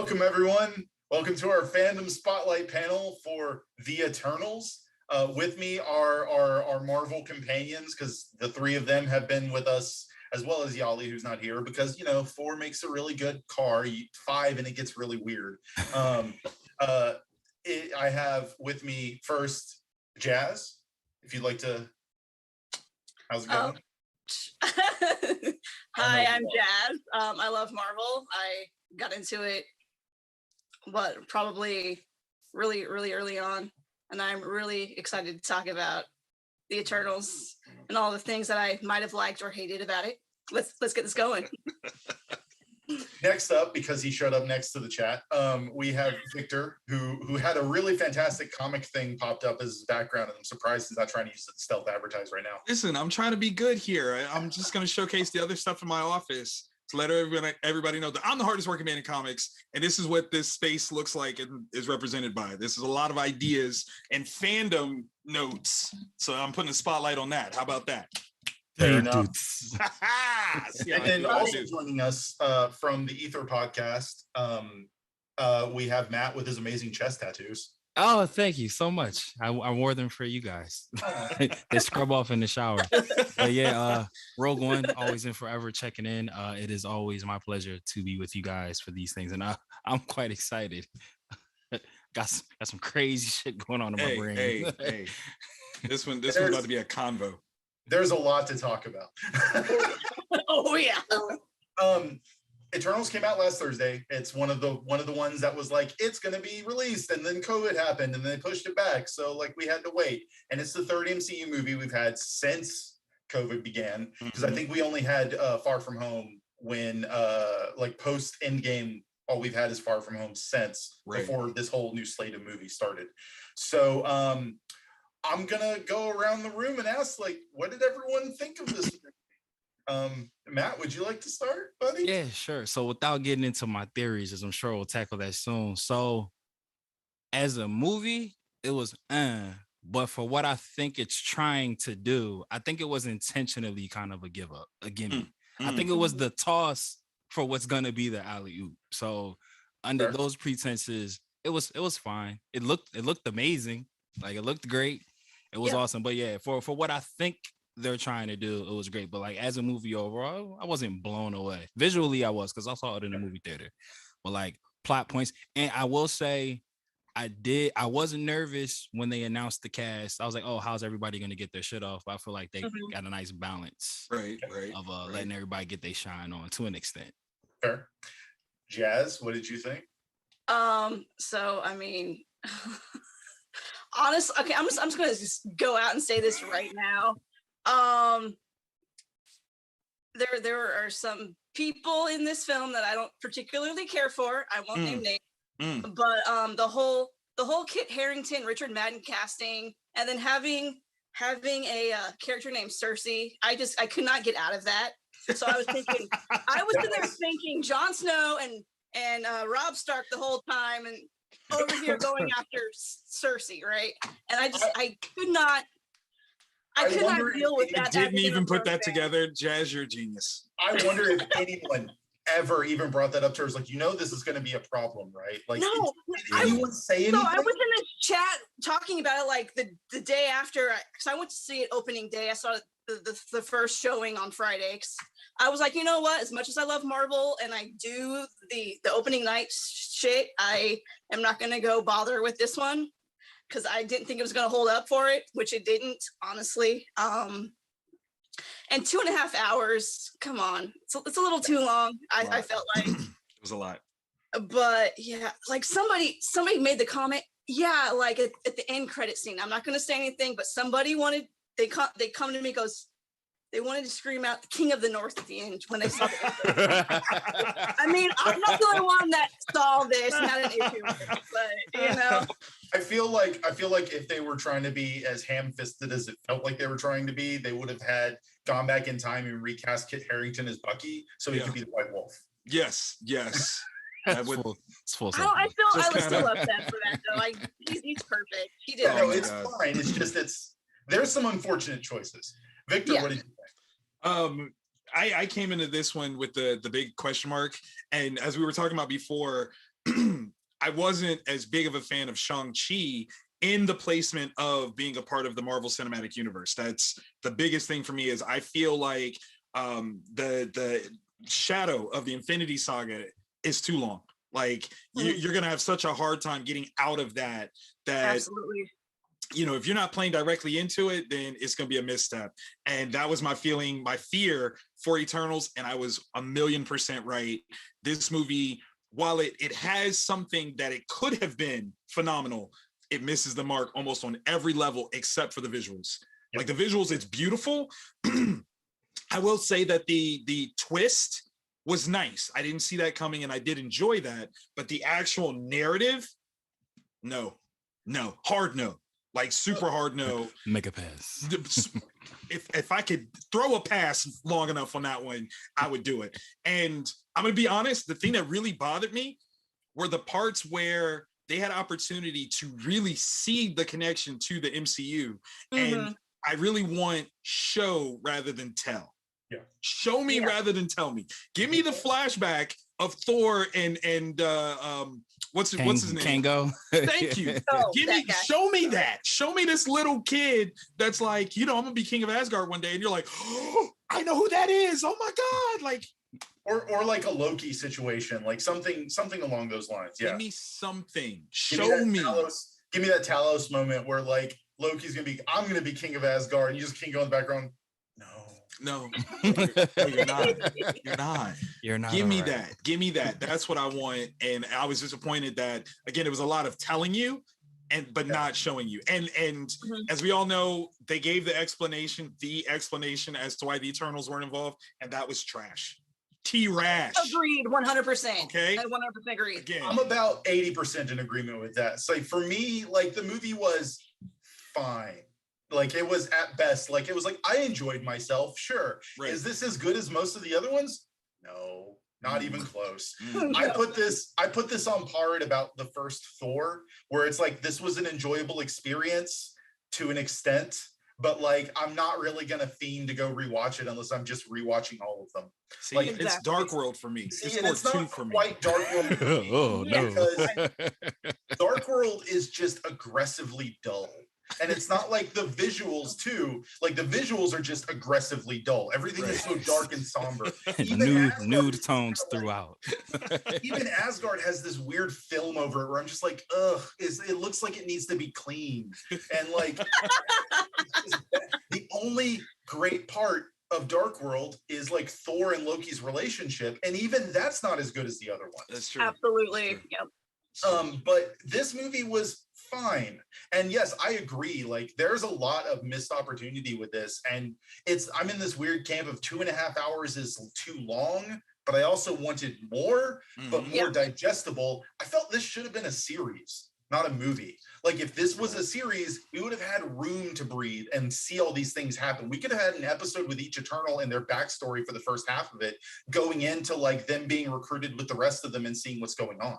Welcome, everyone. Welcome to our Fandom Spotlight panel for The Eternals. With me are our Marvel companions, because the three of them have been with us, as well as Yali, who's not here, because, you know, 4 makes a really good car. 5 and it gets really weird. I have with me first Jazz, if you'd like to. How's it going? Hi, I'm Jazz. I love Marvel. I got into it, probably really early on, and I'm really excited to talk about the Eternals and all the things that I might have liked or hated about it. Let's get this going. Next up, because he showed up next to the chat, we have Victor, who had a really fantastic comic thing popped up as his background, and I'm surprised he's not trying to use it to stealth advertise right now. Listen, I'm trying to be good here. I'm just going to showcase the other stuff in my office to let everybody know that I'm the hardest working man in comics, and this is what this space looks like and is represented by. This is a lot of ideas and fandom notes, so I'm putting a spotlight on that. How about that? Fair enough. And then also joining us from the Ether podcast, we have Matt with his amazing chest tattoos. Oh, thank you so much. I wore them for you guys. They scrub off in the shower. But yeah, Rogue One, always and forever checking in. It is always my pleasure to be with you guys for these things, and I'm quite excited. got some crazy shit going on in my brain. Hey. This one's about to be a convo. There's a lot to talk about. Oh yeah. Eternals came out last Thursday. It's one of the ones that was like, it's going to be released, and then COVID happened, and they pushed it back. So like we had to wait. And it's the 3rd MCU movie we've had since COVID began, because I think we only had Far From Home when like post Endgame. All we've had is Far From Home since before this whole new slate of movies started. So I'm gonna go around the room and ask, like, what did everyone think of this? Matt, would you like to start, buddy? Yeah, sure. So without getting into my theories, as I'm sure we'll tackle that soon. So as a movie, it was but for what I think it's trying to do, I think it was intentionally kind of a gimme. I think it was the toss for what's gonna be the alley-oop. So under those pretenses, it was fine. It looked amazing. Like, it looked great. It was awesome. But yeah, for what I think they're trying to do, it was great. But like, as a movie overall, I wasn't blown away. Visually, I was, because I saw it in the movie theater. But like, plot points. And I will say, I wasn't nervous when they announced the cast. I was like, oh, how's everybody going to get their shit off? But I feel like they got a nice balance of letting everybody get their shine on to an extent. Fair. Jazz, what did you think? So I mean, honestly, okay, I'm just gonna just go out and say this right now. There are some people in this film that I don't particularly care for. I won't name names, but the whole Kit Harington, Richard Madden casting, and then having a character named Cersei, I could not get out of that. So I was thinking, thinking Jon Snow and Robb Stark the whole time, and over here going after Cersei, right? And I could not deal with that. Didn't even put that together. Jazz, you're a genius. I wonder if anyone ever even brought that up to her. Like, this is going to be a problem, right? Like, no, did anyone say anything? No, I was in the chat talking about it like the day after, because I went to see it opening day. I saw the first showing on Friday. I was like, you know what? As much as I love Marvel and I do the opening night shit, I am not going to go bother with this one, because I didn't think it was going to hold up for it, which it didn't, honestly. And 2.5 hours, come on. It's a little too long, I felt like. It was a lot. But yeah, like somebody made the comment, yeah, like at the end credit scene, I'm not going to say anything, but somebody they come to me, goes, they wanted to scream out the King of the North at the end when they saw the I mean, I'm not the only one that saw this and had an issue with it, but I feel like if they were trying to be as ham-fisted as it felt like they were trying to be, they would have gone back in time and recast Kit Harington as Bucky, so he could be the White Wolf. Yes. It's full I still upset for that though. Like, he's perfect. He did. No, it's fine. It's just there's some unfortunate choices. Victor, what did you think? I came into this one with the big question mark, and as we were talking about before, I wasn't as big of a fan of Shang-Chi in the placement of being a part of the Marvel Cinematic Universe. That's the biggest thing for me. Is I feel like the shadow of the Infinity Saga is too long. Like you're gonna have such a hard time getting out of that. Absolutely. You know, if you're not playing directly into it, then it's going to be a misstep. And that was my feeling, my fear for Eternals. And I was 1,000,000% right. This movie, while it has something that it could have been phenomenal, it misses the mark almost on every level except for the visuals. Like the visuals, it's beautiful. I will say that the twist was nice. I didn't see that coming and I did enjoy that. But the actual narrative, no, hard no. Like super hard no. Make a pass. If I could throw a pass long enough on that one, I would do it. And I'm gonna be honest, the thing that really bothered me were the parts where they had opportunity to really see the connection to the MCU. And I really want show rather than tell. Yeah. Show me rather than tell me. Give me the flashback of Thor and what's his name? Kango. Thank you. Show me that. Show me this little kid that's like, I'm gonna be king of Asgard one day, and you're like, oh, I know who that is. Oh my god, like, or like a Loki situation, like something along those lines. Yeah. Give me something. Give me that Talos moment where like I'm gonna be king of Asgard, and you just Kingo in the background. No, you're not. Give me that. That's what I want. And I was disappointed that, again, it was a lot of telling you but not showing you. And as we all know, they gave the explanation as to why the Eternals weren't involved, and that was trash. T-rash. Agreed, 100%. Okay. I 100% agree. Again, I'm about 80% in agreement with that. So like, for me, like the movie was fine. Like it was at best, like it was like I enjoyed myself. Sure. Right. Is this as good as most of the other ones? No, not even close. I put this on par at about the first Thor, where it's like this was an enjoyable experience to an extent, but like I'm not really gonna fiend to go rewatch it unless I'm just rewatching all of them. See, like it's Dark World for me. It's not quite Dark World. Oh no, because Dark World is just aggressively dull. And it's not like the visuals too. Like the visuals are just aggressively dull. Everything is so dark and somber. Nude tones throughout. Even Asgard has this weird film over it where I'm just like, ugh, it looks like it needs to be cleaned. And like the only great part of Dark World is like Thor and Loki's relationship. And even that's not as good as the other ones. That's true. Absolutely. Yep. But this movie was fine. And yes, I agree. Like there's a lot of missed opportunity with this. And I'm in this weird camp of 2.5 hours is too long, but I also wanted more, but more digestible. I felt this should have been a series, not a movie. Like if this was a series, we would have had room to breathe and see all these things happen. We could have had an episode with each Eternal and their backstory for the first half of it, going into like them being recruited with the rest of them and seeing what's going on.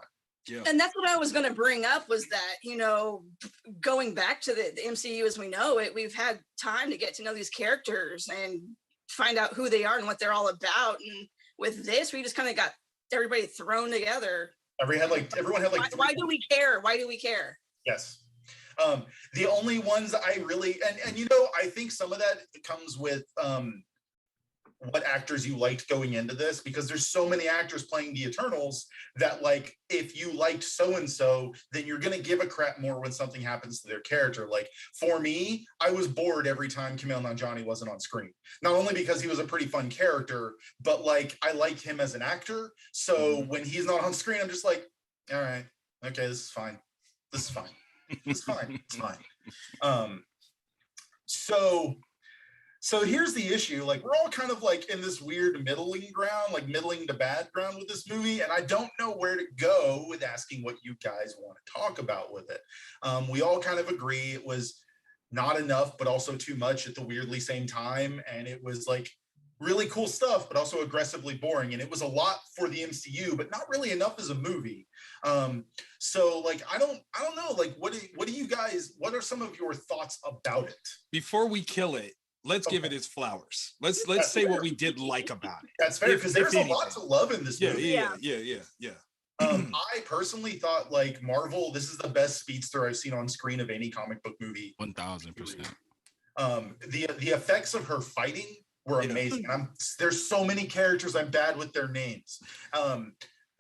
Yeah. And that's what I was going to bring up was that, going back to the MCU as we know it, we've had time to get to know these characters and find out who they are and what they're all about. And with this, we just kind of got everybody thrown together. Everyone had like why do we care? Why do we care? Yes. The only ones I really, and I think some of that comes with what actors you liked going into this, because there's so many actors playing the Eternals that like if you liked so-and-so, then you're going to give a crap more when something happens to their character. Like for me, I was bored every time Kumail Nanjiani wasn't on screen, not only because he was a pretty fun character, but like I liked him as an actor. So when he's not on screen, I'm just like, all right, okay, this is fine. It's fine. So here's the issue. Like we're all kind of like in this weird middling ground, like middling to bad ground with this movie. And I don't know where to go with asking what you guys want to talk about with it. We all kind of agree it was not enough, but also too much at the weirdly same time. And it was like really cool stuff, but also aggressively boring. And it was a lot for the MCU, but not really enough as a movie. So like, I don't know, like, what do you guys, what are some of your thoughts about it? Before we kill it, let's give it its flowers. Let's say fair. what we did like about it. That's fair, because there's a lot to love in this movie. Yeah. I personally thought like Marvel, this is the best speedster I've seen on screen of any comic book movie. 1000%. The effects of her fighting were amazing. There's so many characters I'm bad with their names.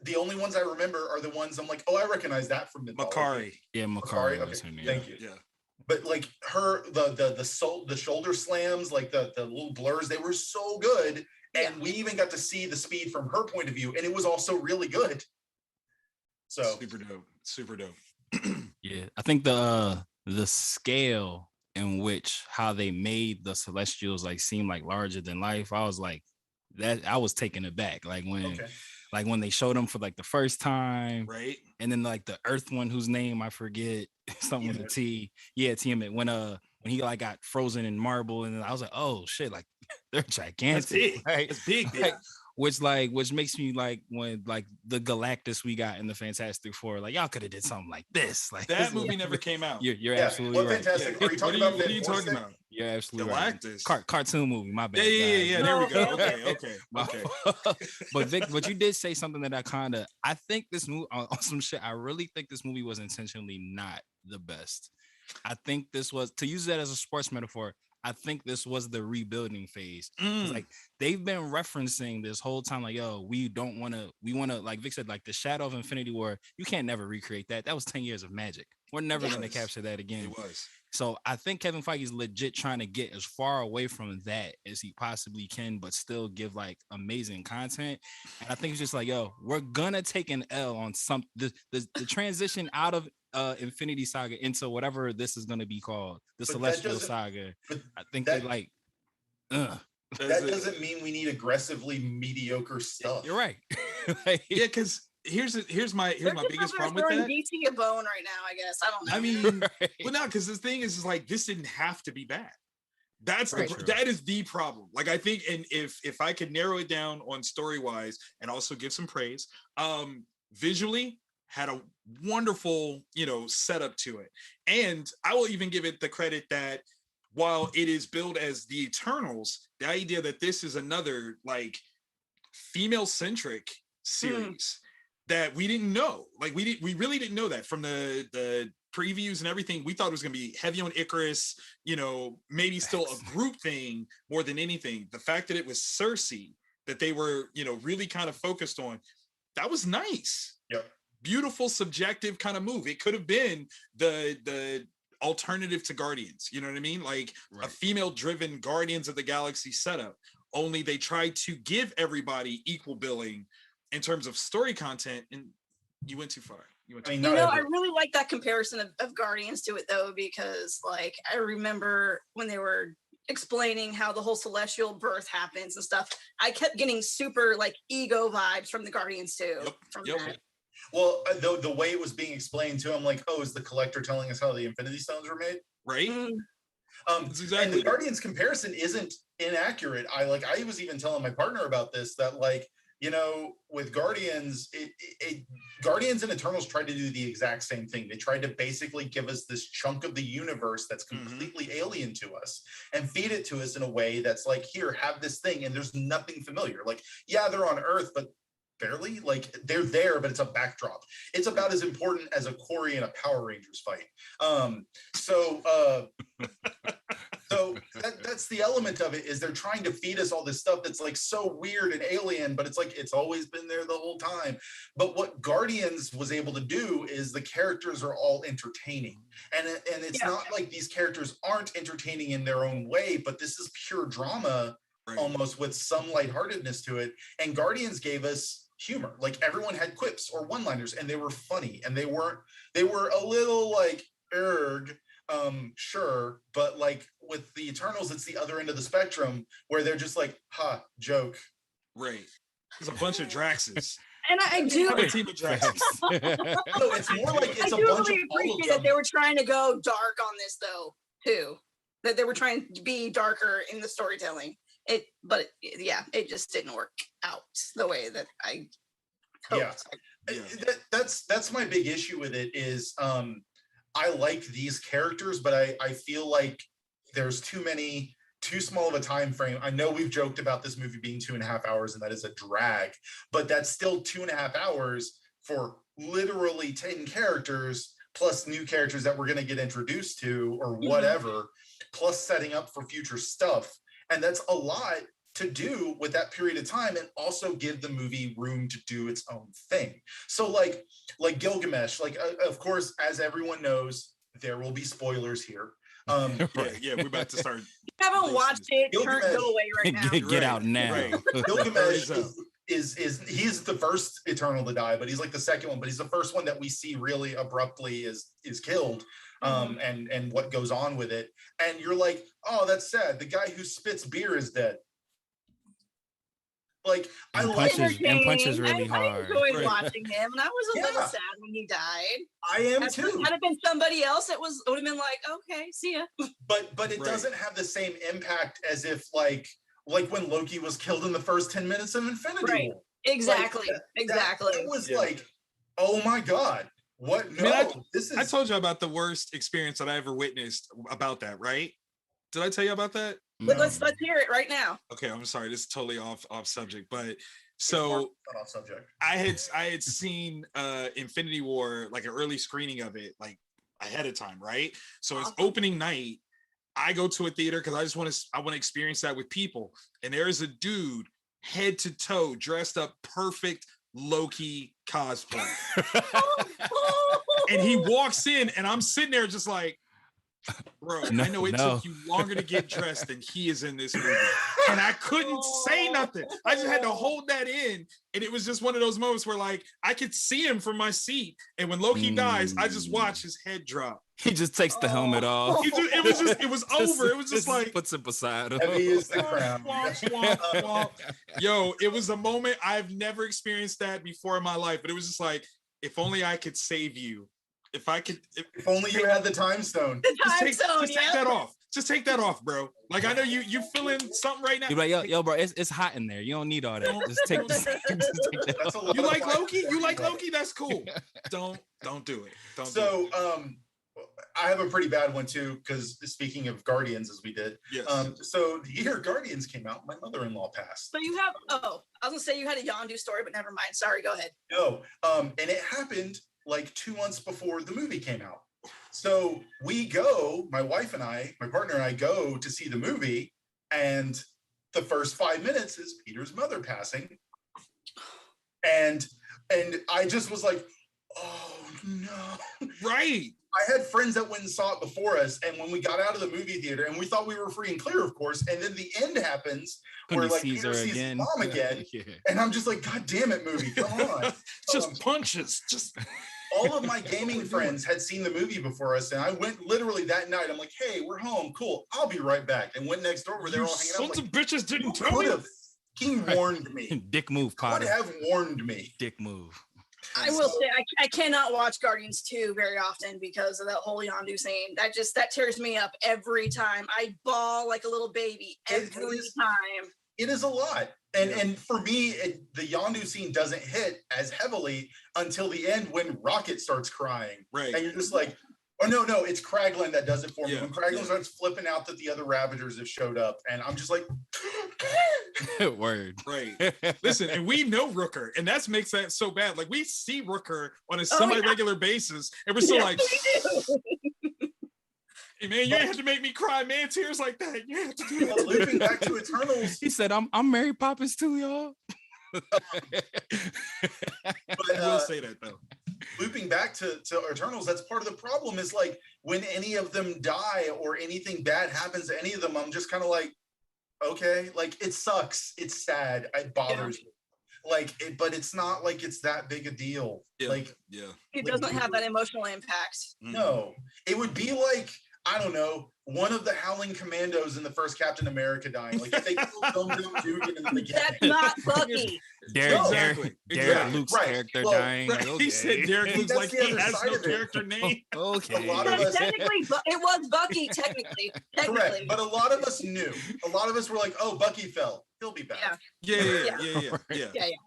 The only ones I remember are the ones I'm like, oh, I recognize that from mythology. Makari. Yeah, Makari. Okay, thank you. Yeah. But like her, the shoulder slams, like the little blurs, they were so good. And we even got to see the speed from her point of view, and it was also really good. So super dope. Yeah, I think the scale in which how they made the Celestials like seem like larger than life, I was like, that I was taken aback. Like when they showed them for like the first time, right? And then like the Earth one, whose name I forget, something with a T. Yeah, Tiamat. When he like got frozen in marble, and then I was like, oh shit, like they're gigantic. That's big. Right? It's big. Like, which makes me like when like the Galactus we got in the Fantastic Four, like y'all could have did something like this. Like that movie never came out. You're absolutely right. Fantastic. Are you talking about? What are you talking about? You're absolutely Galactus. Right. Cartoon movie. My bad. Yeah. There we go. Okay. But Vic, but you did say something that I think this movie on some shit. I really think this movie was intentionally not the best. I think this was, to use that as a sports metaphor, I think this was the rebuilding phase. Like they've been referencing this whole time, like, yo, we want to, like Vic said, like the shadow of Infinity War, you can't never recreate that. That was 10 years of magic. We're never going to capture that again. It was. So I think Kevin Feige is legit trying to get as far away from that as he possibly can, but still give like amazing content. And I think it's just like, yo, we're gonna take an L on the transition out of Infinity Saga into whatever this is gonna be called, the Celestial Saga. I think that like, that doesn't mean we need aggressively mediocre stuff. You're right. Like, yeah, because here's my biggest problem with that. DC a bone right now, I guess. I don't know. I mean, well, no, because the thing is like this didn't have to be bad. That's that is the problem. Like I think, and if I could narrow it down on story wise and also give some praise, visually had a wonderful setup to it, and I will even give it the credit that while it is billed as the Eternals, the idea that this is another like female centric series. That we didn't know, like we really didn't know that from the previews and everything. We thought it was going to be heavy on Icarus, maybe still a group thing more than anything. The fact that it was Cersei that they were, really kind of focused on, that was nice. Yep. Beautiful, subjective kind of move. It could have been the alternative to Guardians. You know what I mean? Like a female-driven Guardians of the Galaxy setup. Only they tried to give everybody equal billing in terms of story content, and you went too far. I really like that comparison of Guardians to it though, because like I remember when they were explaining how the whole celestial birth happens and stuff, I kept getting super like ego vibes from the Guardians too. That. Well, the way it was being explained to him, like, oh, is the Collector telling us how the Infinity Stones were made? Right. Exactly. And the Guardians comparison isn't inaccurate. I was even telling my partner about this, that like, with Guardians, Guardians and Eternals tried to do the exact same thing. They tried to basically give us this chunk of the universe that's completely alien to us and feed it to us in a way that's like, here, have this thing. And there's nothing familiar. Like, yeah, they're on Earth, but barely. Like, they're there, but it's a backdrop. It's about as important as a Corey and a Power Rangers fight. So that's the element of it, is they're trying to feed us all this stuff that's like so weird and alien, but it's like it's always been there the whole time. But what Guardians was able to do is the characters are all entertaining, and it's not like these characters aren't entertaining in their own way, but this is pure drama, almost with some lightheartedness to it. And Guardians gave us humor. Like everyone had quips or one-liners, and they were funny, and they were a little like sure, but like with the Eternals, it's the other end of the spectrum where they're just like, ha, joke. Right. There's a bunch of Draxes. And I do. A team of Draxes. No, it's more like it's I a do bunch really of appreciate that they were trying to go dark on this though, too. That they were trying to be darker in the storytelling. It just didn't work out the way that I hoped. Yeah. That's my big issue with it is I like these characters, but I feel like there's too small of a time frame. I know we've joked about this movie being 2.5 hours, and that is a drag, but that's still 2.5 hours for literally 10 characters plus new characters that we're going to get introduced to or whatever, plus setting up for future stuff. And that's a lot to do with that period of time, and also give the movie room to do its own thing. So like Gilgamesh, like of course, as everyone knows, there will be spoilers here. We're about to start. If you haven't watched it, go away right now. Get out now. Right. Gilgamesh is he's the first Eternal to die, but he's like the second one, but he's the first one that we see really abruptly is killed. And what goes on with it. And you're like, oh, that's sad. The guy who spits beer is dead. Like, I like punches really hard. I enjoyed watching him, and I was a little sad when he died. I am too. Had it been somebody else, it would have been like, okay, see ya. But it doesn't have the same impact as if like when Loki was killed in the first 10 minutes of Infinity War. Exactly. It was like, oh my God. What? No, I told you about the worst experience that I ever witnessed about that, right? Did I tell you about that? But let's hear it right now. Okay, I'm sorry. This is totally off subject, but so off subject. I had seen Infinity War, like an early screening of it, like ahead of time, right? So it's opening night. I go to a theater because I want to experience that with people, and there is a dude head to toe dressed up perfect Loki cosplay. And he walks in, and I'm sitting there just like, bro, I know it took you longer to get dressed than he is in this movie. And I couldn't say nothing. I just had to hold that in. And it was just one of those moments where like I could see him from my seat. And when Loki dies, I just watch his head drop. He just takes the helmet off. It was over. It was just like puts it beside him. Heavy is the crown. Yo, it was a moment I've never experienced that before in my life. But it was just like, if only I could save you. If only you had the time stone. Take that off. Just take that off, bro. Like I know you feeling something right now. You're like, yo, bro, it's hot in there. You don't need all that. Just take that off. You like Loki? You like Loki? That's cool. Don't do it. I have a pretty bad one too, because speaking of Guardians, as we did. Yes. So the year Guardians came out, my mother-in-law passed. So you have I was gonna say you had a Yondu story, but never mind. Sorry, go ahead. No, and it happened like 2 months before the movie came out. So we go, my wife and I, my partner and I go to see the movie, and the first 5 minutes is Peter's mother passing. And I just was like, oh no. Right. I had friends that went and saw it before us, and when we got out of the movie theater, and we thought we were free and clear, of course, and then the end happens where like Peter sees his mom again, and I'm just like, God damn it, movie, come on. Just punches. All of my gaming friends had seen the movie before us, and I went literally that night. I'm like, hey, we're home, cool, I'll be right back. And went next door where they were all hanging out. Sons of bitches didn't tell me. He warned me. Dick move, Potter. Would have warned me. Dick move. I will say I cannot watch Guardians 2 very often because of that whole Yondu scene. That tears me up every time. I bawl like a little baby every time. It is a lot. And for me, the Yondu scene doesn't hit as heavily until the end when Rocket starts crying. Right. And you're just like, oh, no, it's Kraglin that does it for me. When Kraglin starts flipping out that the other Ravagers have showed up, and I'm just like, word. Right. Listen, and we know Rooker, and that makes that so bad. Like, we see Rooker on a semi-regular basis, and we're still like, hey, man, you ain't have to make me cry, man. Tears like that. You have to do that. Looping back to Eternals. He said, I'm Mary Poppins too, y'all. I will say that, though. Looping back to Eternals, that's part of the problem is like when any of them die or anything bad happens to any of them, I'm just kind of like, okay, like it sucks. It's sad. It bothers me. Like, but it's not like it's that big a deal. Like, it doesn't have that emotional impact. No, it would be like, I don't know, one of the Howling Commandos in the first Captain America dying. Like if they killed Dugan in the beginning. That's not Bucky. Derek Luke's character dying. Right. Like, okay. He said Derek looks like he has no character name. Okay. A lot of us, technically, it was Bucky, technically. Correct. But a lot of us knew. A lot of us were like, oh, Bucky fell. He'll be back. Yeah.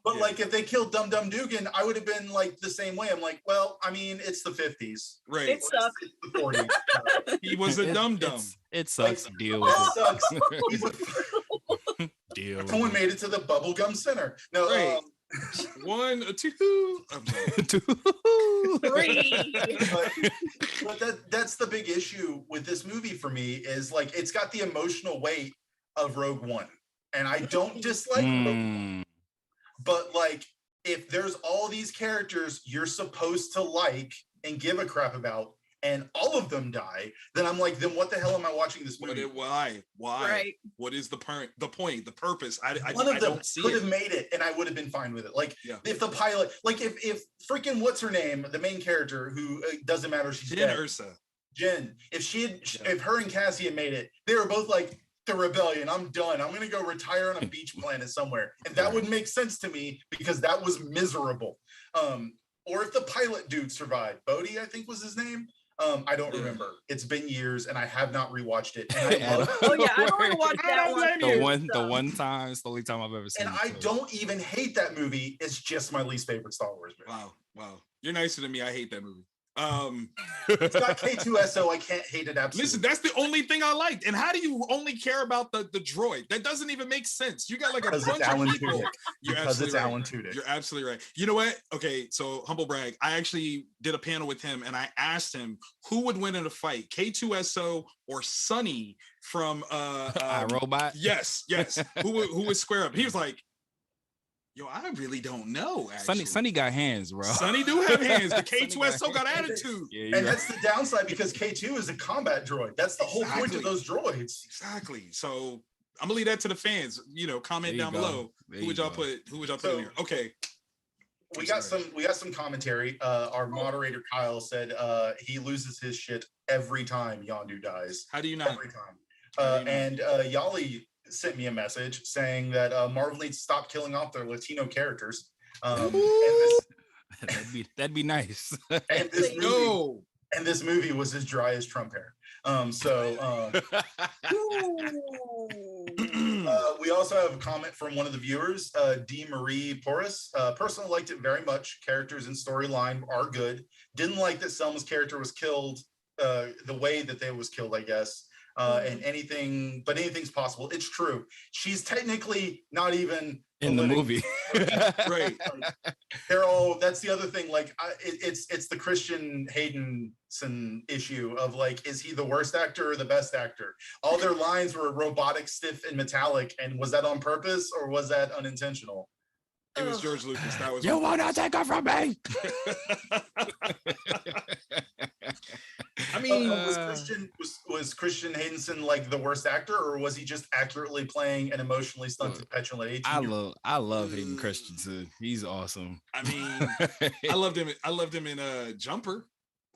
But like if they killed Dum Dugan, I would have been like the same way. I'm like, well, I mean, it's the 50s. Right. It sucks. It's the 40s. He was a dum-dum. It sucks. Like, deal with it. Sucks. Deal. Someone made it to the bubblegum center. No, right. 1, 2. I'm sorry. 3. But that's the big issue with this movie for me is like it's got the emotional weight of Rogue One, and I don't dislike Rogue One, but like if there's all these characters you're supposed to like and give a crap about, and all of them die, then I'm like, then what the hell am I watching this movie? Why? Right. What is the point, the purpose? I One of them don't see could it. have made it, and I would have been fine with it. Like if the pilot, like if freaking what's her name, the main character who doesn't matter, she's dead. Jen. If her and Cassie had made it, they were both like, the rebellion, I'm done. I'm gonna go retire on a beach planet somewhere, and that would make sense to me because that was miserable. Or if the pilot dude survived, Bodhi, I think was his name. I don't remember. It's been years, and I have not rewatched it. And I I've only watched that one. The one time, it's the only time I've ever seen. And I don't even hate that movie. It's just my least favorite Star Wars movie. Wow. You're nicer than me. I hate that movie. It's got K2SO. I can't hate it. Absolutely. Listen, that's the only thing I liked. And how do you only care about the droid? That doesn't even make sense. You got like a bunch of people. Because it's Alan Tudyk. You're absolutely right. You know what? Okay, so humble brag. I actually did a panel with him, and I asked him who would win in a fight, K2SO or Sonny from iRobot. Yes. Who would square up? He was like, yo, I really don't know. Sonny got hands, bro. Sonny do have hands. The K2SO got attitude. Yeah, and that's the downside because K2 is a combat droid. That's the whole point of those droids. Exactly. So I'm gonna leave that to the fans. Comment down below. Who would y'all put in here? Okay. We got some commentary. Our moderator Kyle said he loses his shit every time Yondu dies. How do you not? Every time. And Yali sent me a message saying that Marvel needs to stop killing off their Latino characters. That'd be nice. And this movie was as dry as Trump hair. We also have a comment from one of the viewers, D. Marie Porras. Personally liked it very much. Characters and storyline are good. Didn't like that Selma's character was killed the way that they was killed, I guess. And anything's possible. It's true. She's technically not even in the movie. Right. They're all, that's the other thing. Like it's the Christian Haydenson issue of like, is he the worst actor or the best actor? All their lines were robotic, stiff, and metallic. And was that on purpose or was that unintentional? It was George Lucas. That was. You wanna take her from me? I mean, was Christian Haydenson like the worst actor, or was he just accurately playing an emotionally stunted, petulant 18-year-old? I love Hayden Christensen. He's awesome. I mean, I loved him in Jumper.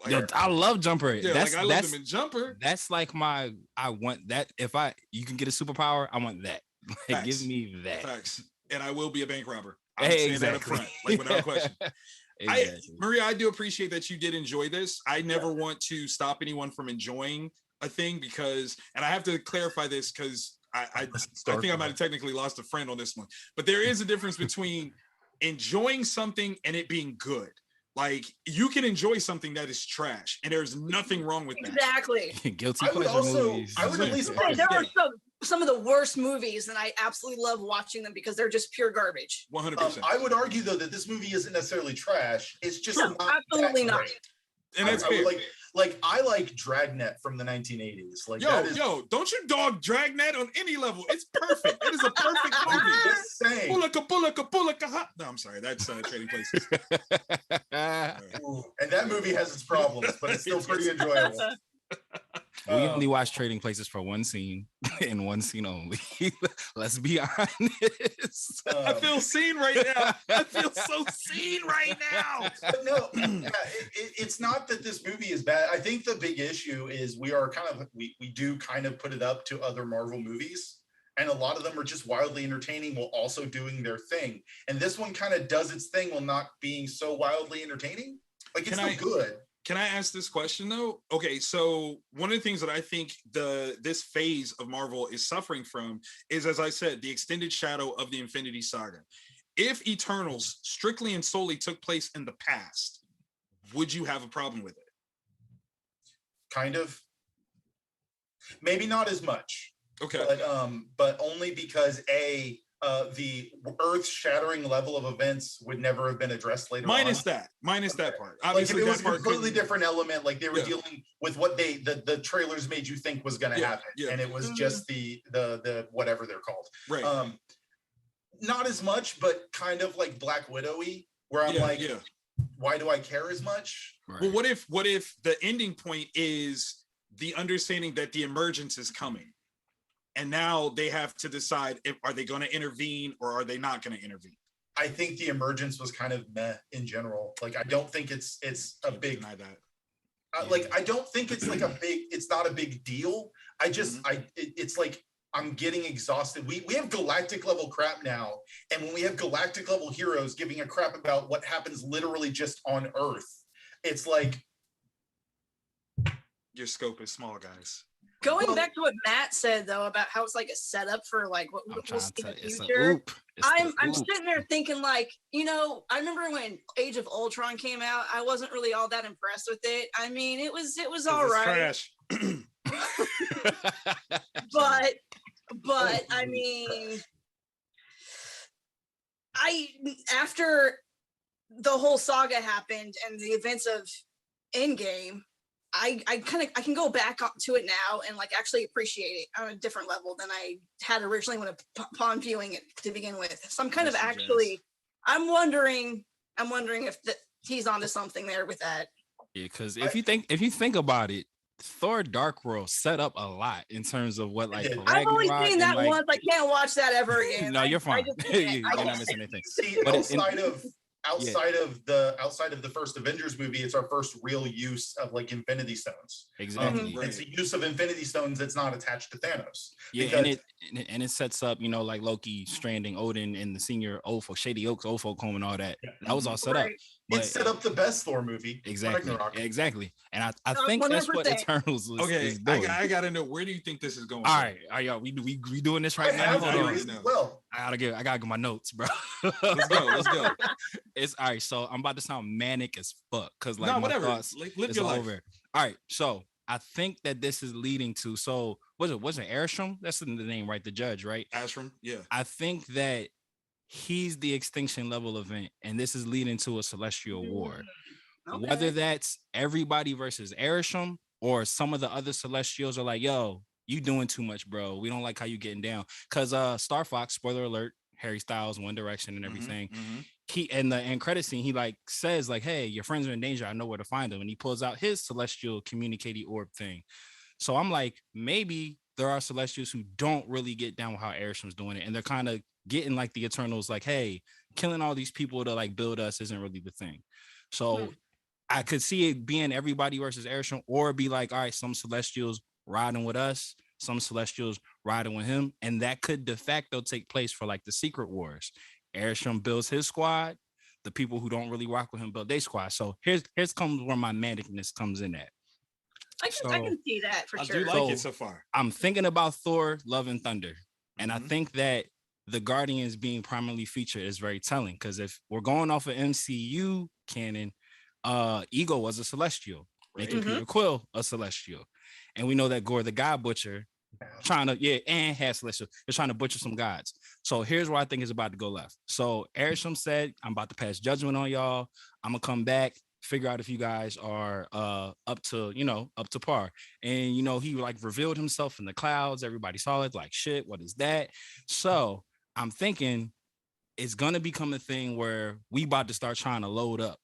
I love Jumper. Yeah, I loved him in Jumper. That's like I want that. If you can get a superpower, I want that. Like, give me that. Facts. And I will be a bank robber. I'm saying that up front, like without question. Exactly. Maria, I do appreciate that you did enjoy this. I never want to stop anyone from enjoying a thing because, and I have to clarify this because I think I might have technically lost a friend on this one, but there is a difference between enjoying something and it being good. Like you can enjoy something that is trash, and there's nothing wrong with that. Exactly. Guilty pleasure movies. I would at least say there are some of the worst movies, and I absolutely love watching them because they're just pure garbage. 100%. I would argue though that this movie isn't necessarily trash. It's just not absolutely not. And that's fair. I like Dragnet from the 1980s. Like, don't you dog Dragnet on any level? It's perfect. It is a perfect movie. Bullock. No, I'm sorry. That's Trading Places. And that movie has its problems, but it's still pretty enjoyable. We only watched Trading Places for one scene and one scene only. Let's be honest. I feel seen right now. I feel so seen right now. But no, it's not that this movie is bad. I think the big issue is we do kind of put it up to other Marvel movies. And a lot of them are just wildly entertaining while also doing their thing. And this one kind of does its thing while not being so wildly entertaining. Like, it's still good. Can I ask this question though? Okay, so one of the things that I think this phase of Marvel is suffering from is, as I said, the extended shadow of the Infinity Saga. If Eternals strictly and solely took place in the past, would you have a problem with it? Kind of. Maybe not as much. Okay. But only because the earth-shattering level of events would never have been addressed later minus on. Minus that part. Like Obviously, if it was that a part completely different element, like they were Yeah. dealing with what the trailers made you think was going to happen, and it was just the whatever they're called. Right. Not as much, but kind of like Black Widow-y, where I'm why do I care as much? Right. Well, what if the ending point is the understanding that the emergence is coming, and now they have to decide if are they going to intervene or are they not going to intervene? I think the emergence was kind of meh in general. Like I don't think it's a big. Deny that. Like I don't think it's like it's not a big deal. I just it's like I'm getting exhausted. We have galactic level crap now, and when we have galactic level heroes giving a crap about what happens literally just on Earth, it's like your scope is small, guys. Going back to what Matt said though about how it's like a setup for like what we'll see in the future. I'm sitting there thinking like, you know, I remember when Age of Ultron came out, I wasn't really all that impressed with it. I mean, it was all right. Trash. but I mean, after the whole saga happened and the events of Endgame, I can go back to it now and like actually appreciate it on a different level than I had originally when upon viewing it to begin with. So I'm kind of actually, I'm wondering if he's onto something there with that. Yeah, because if you think about it, Thor: Dark World set up a lot in terms of what like I've only seen that once. I can't watch that ever again. No, you're fine. You're not missing anything. See, outside of the first Avengers movie, it's our first real use of like Infinity Stones. Exactly. It's a use of Infinity Stones that's not attached to Thanos. Yeah, and it sets up, you know, like Loki stranding Odin and the senior Ophel, Shady Oaks, Ophel and all that. That was all set up. But it set up the best Thor movie. Exactly. And I think 100%. That's what Eternals was. Okay, is doing. I gotta know, where do you think this is going? All right, y'all, we doing this right now. Well, I gotta get my notes, bro. Let's go. It's all right. So I'm about to sound manic as fuck because like my thoughts, live your life. Over. All right, so I think that this is leading to wasn't Airstrom? That's the name, right? The judge, right? Airstrom, yeah. I think that he's the extinction level event, and this is leading to a celestial war. Okay. Whether that's everybody versus Airstrom or some of the other celestials are like, yo, you doing too much, bro. We don't like how you getting down. Because Star Fox, spoiler alert, Harry Styles, One Direction, and everything. He in the end credit scene, he like says like, hey, your friends are in danger. I know where to find them. And he pulls out his celestial communicating orb thing. So I'm like, maybe there are celestials who don't really get down with how Airstrom's doing it. And they're kind of getting like the Eternals, like, hey, killing all these people to like build us isn't really the thing. So I could see it being everybody versus Airstrom, or be like, all right, some celestials riding with us, some celestials riding with him. And that could de facto take place for like the Secret Wars. Airstrom builds his squad. The people who don't really rock with him build their squad. So here's comes where my manicness comes in at. I can see that for sure. I do like it so far. I'm thinking about Thor: Love and Thunder. And I think that the Guardians being primarily featured is very telling, because if we're going off of MCU canon, Ego was a Celestial, making Peter Quill a Celestial. And we know that Gore the God Butcher has Celestial. They're trying to butcher some gods. So here's where I think is about to go left. So Airstrom said, I'm about to pass judgment on y'all. I'm gonna come back, figure out if you guys are up to par. And he like revealed himself in the clouds. Everybody saw it, like, shit, what is that? So I'm thinking it's gonna become a thing where we about to start trying to load up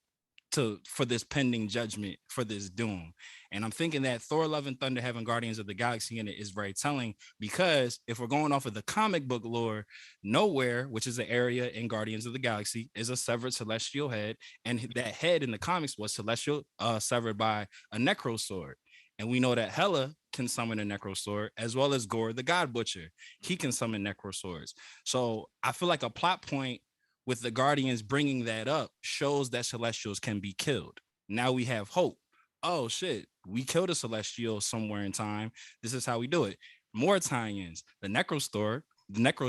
for this pending judgment, for this doom. And I'm thinking that Thor: Love and Thunder having Guardians of the Galaxy in it is very telling, because if we're going off of the comic book lore, Nowhere, which is an area in Guardians of the Galaxy, is a severed celestial head, and that head in the comics was celestial, severed by a necro sword. And we know that Hela can summon a necro sword, as well as Gore the God Butcher. He can summon necro swords. So I feel like a plot point with the Guardians bringing that up shows that celestials can be killed. Now we have hope. Oh shit, we killed a celestial somewhere in time. This is how we do it. More tie-ins. The necro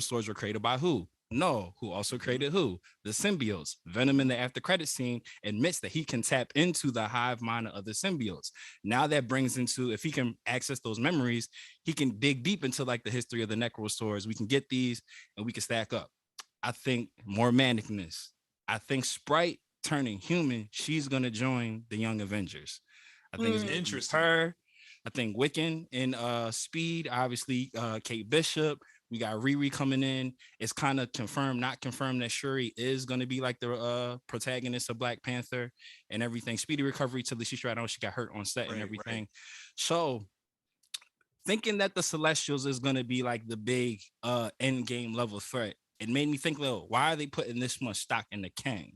swords were created by who? No. Who also created who? The symbiotes. Venom in the after credit scene admits that he can tap into the hive mind of the symbiotes. Now that brings into, if he can access those memories, he can dig deep into like the history of the necrosaurs. We can get these and we can stack up. I think more manicness. I think Sprite turning human, she's gonna join the Young Avengers. I think it's interesting. her. I think Wiccan and Speed, obviously Kate Bishop. We got Riri coming in. It's kind of confirmed, not confirmed, that Shuri is going to be like the protagonist of Black Panther and everything. Speedy recovery to the Shuri. I know she got hurt on set and everything. Right. So thinking that the Celestials is going to be like the big end game level threat, it made me think, well, why are they putting this much stock into Kang?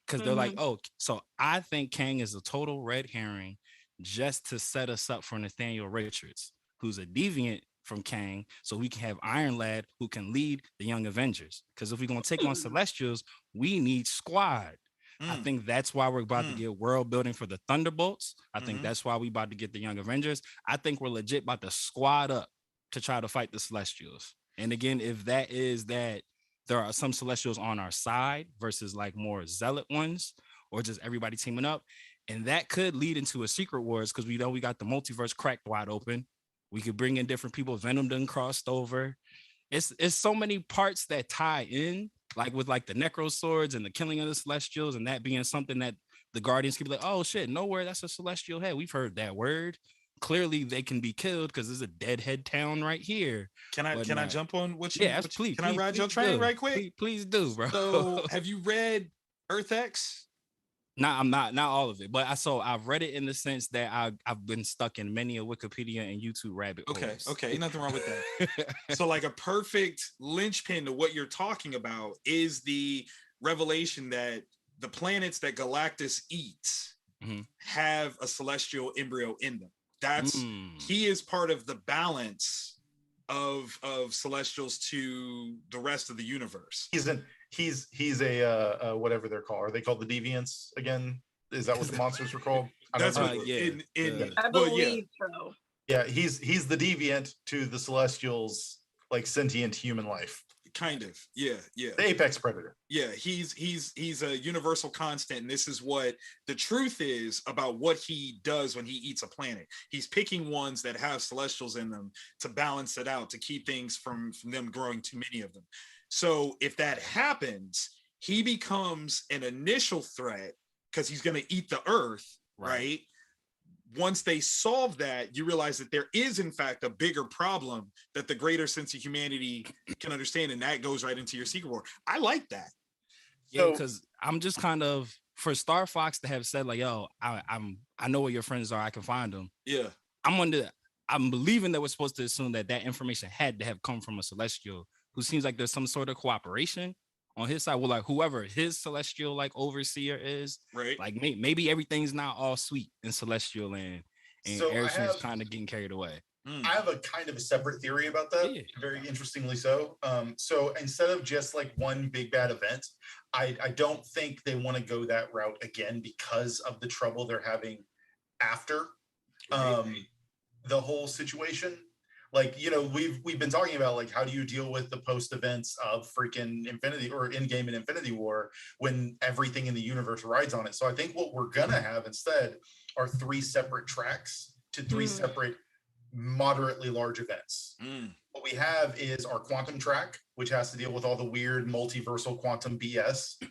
Because they're like, oh, so I think Kang is a total red herring just to set us up for Nathaniel Richards, who's a deviant from Kang, so we can have Iron Lad who can lead the Young Avengers. Because if we're going to take on Celestials, we need squad. I think that's why we're about to get world building for the Thunderbolts. I think that's why we about to get the Young Avengers. I think we're legit about to squad up to try to fight the Celestials. And again, if that is that there are some Celestials on our side versus like more zealot ones, or just everybody teaming up, and that could lead into a Secret Wars, because we know we got the multiverse cracked wide open. We could bring in different people. Venom done crossed over. It's so many parts that tie in, like with like the Necro swords and the killing of the Celestials, and that being something that the Guardians could be like, oh shit, nowhere, that's a Celestial head. We've heard that word. Clearly they can be killed because there's a deadhead town right here. Can I jump on what you? Yeah, please. Can I ride your train right quick? Please do, bro. So have you read Earth X? No, I'm not all of it, but I've read it in the sense that I've been stuck in many a Wikipedia and YouTube rabbit holes. Okay, nothing wrong with that. So like a perfect linchpin to what you're talking about is the revelation that the planets that Galactus eats have a celestial embryo in them. That's he is part of the balance of Celestials to the rest of the universe. He's a whatever they're called. Are they called the Deviants again? Is that what the monsters were called? That's what I believe so. Yeah, he's the deviant to the Celestials, like sentient human life. Kind of, yeah. The apex predator. Yeah, he's a universal constant, and this is what the truth is about what he does when he eats a planet. He's picking ones that have Celestials in them to balance it out, to keep things from them growing too many of them. So if that happens, he becomes an initial threat because he's going to eat the Earth, right? Once they solve that, you realize that there is, in fact, a bigger problem that the greater sense of humanity can understand, and that goes right into your Secret War. I like that. Yeah, because I'm just kind of, for Star Fox to have said like, yo, I know where your friends are, I can find them. Yeah, I'm believing that we're supposed to assume that information had to have come from a Celestial, who seems like there's some sort of cooperation on his side. Well, like whoever his Celestial like overseer is, right? Like maybe everything's not all sweet in Celestial land, and so everything's kind of getting carried away. I have a kind of a separate theory about that. Yeah. Very interestingly so. So instead of just like one big bad event, I don't think they want to go that route again because of the trouble they're having after the whole situation. Like, you know, we've been talking about like, how do you deal with the post events of freaking Infinity or Endgame and Infinity War when everything in the universe rides on it? So I think what we're gonna have instead are 3 separate tracks to 3 separate moderately large events. What we have is our quantum track, which has to deal with all the weird multiversal quantum BS,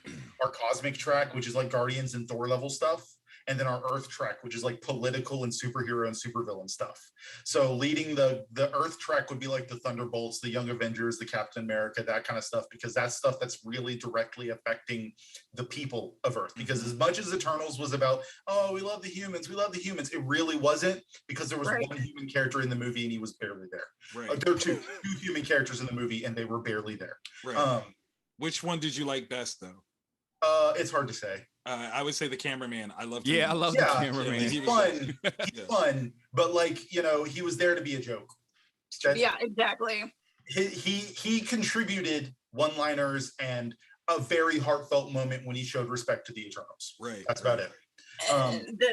our cosmic track, which is like Guardians and Thor level stuff, and then our Earth track, which is like political and superhero and supervillain stuff. So leading the Earth track would be like the Thunderbolts, the Young Avengers, the Captain America, that kind of stuff, because that's stuff that's really directly affecting the people of Earth. Because as much as Eternals was about, oh, we love the humans, it really wasn't, because there was one human character in the movie and he was barely there. There were two human characters in the movie and they were barely there. Which one did you like best though? It's hard to say. I would say the cameraman. I love the cameraman. He's fun. He's fun, but like, you know, he was there to be a joke. Yeah, exactly. He contributed one-liners and a very heartfelt moment when he showed respect to the Eternals. Right. That's about it.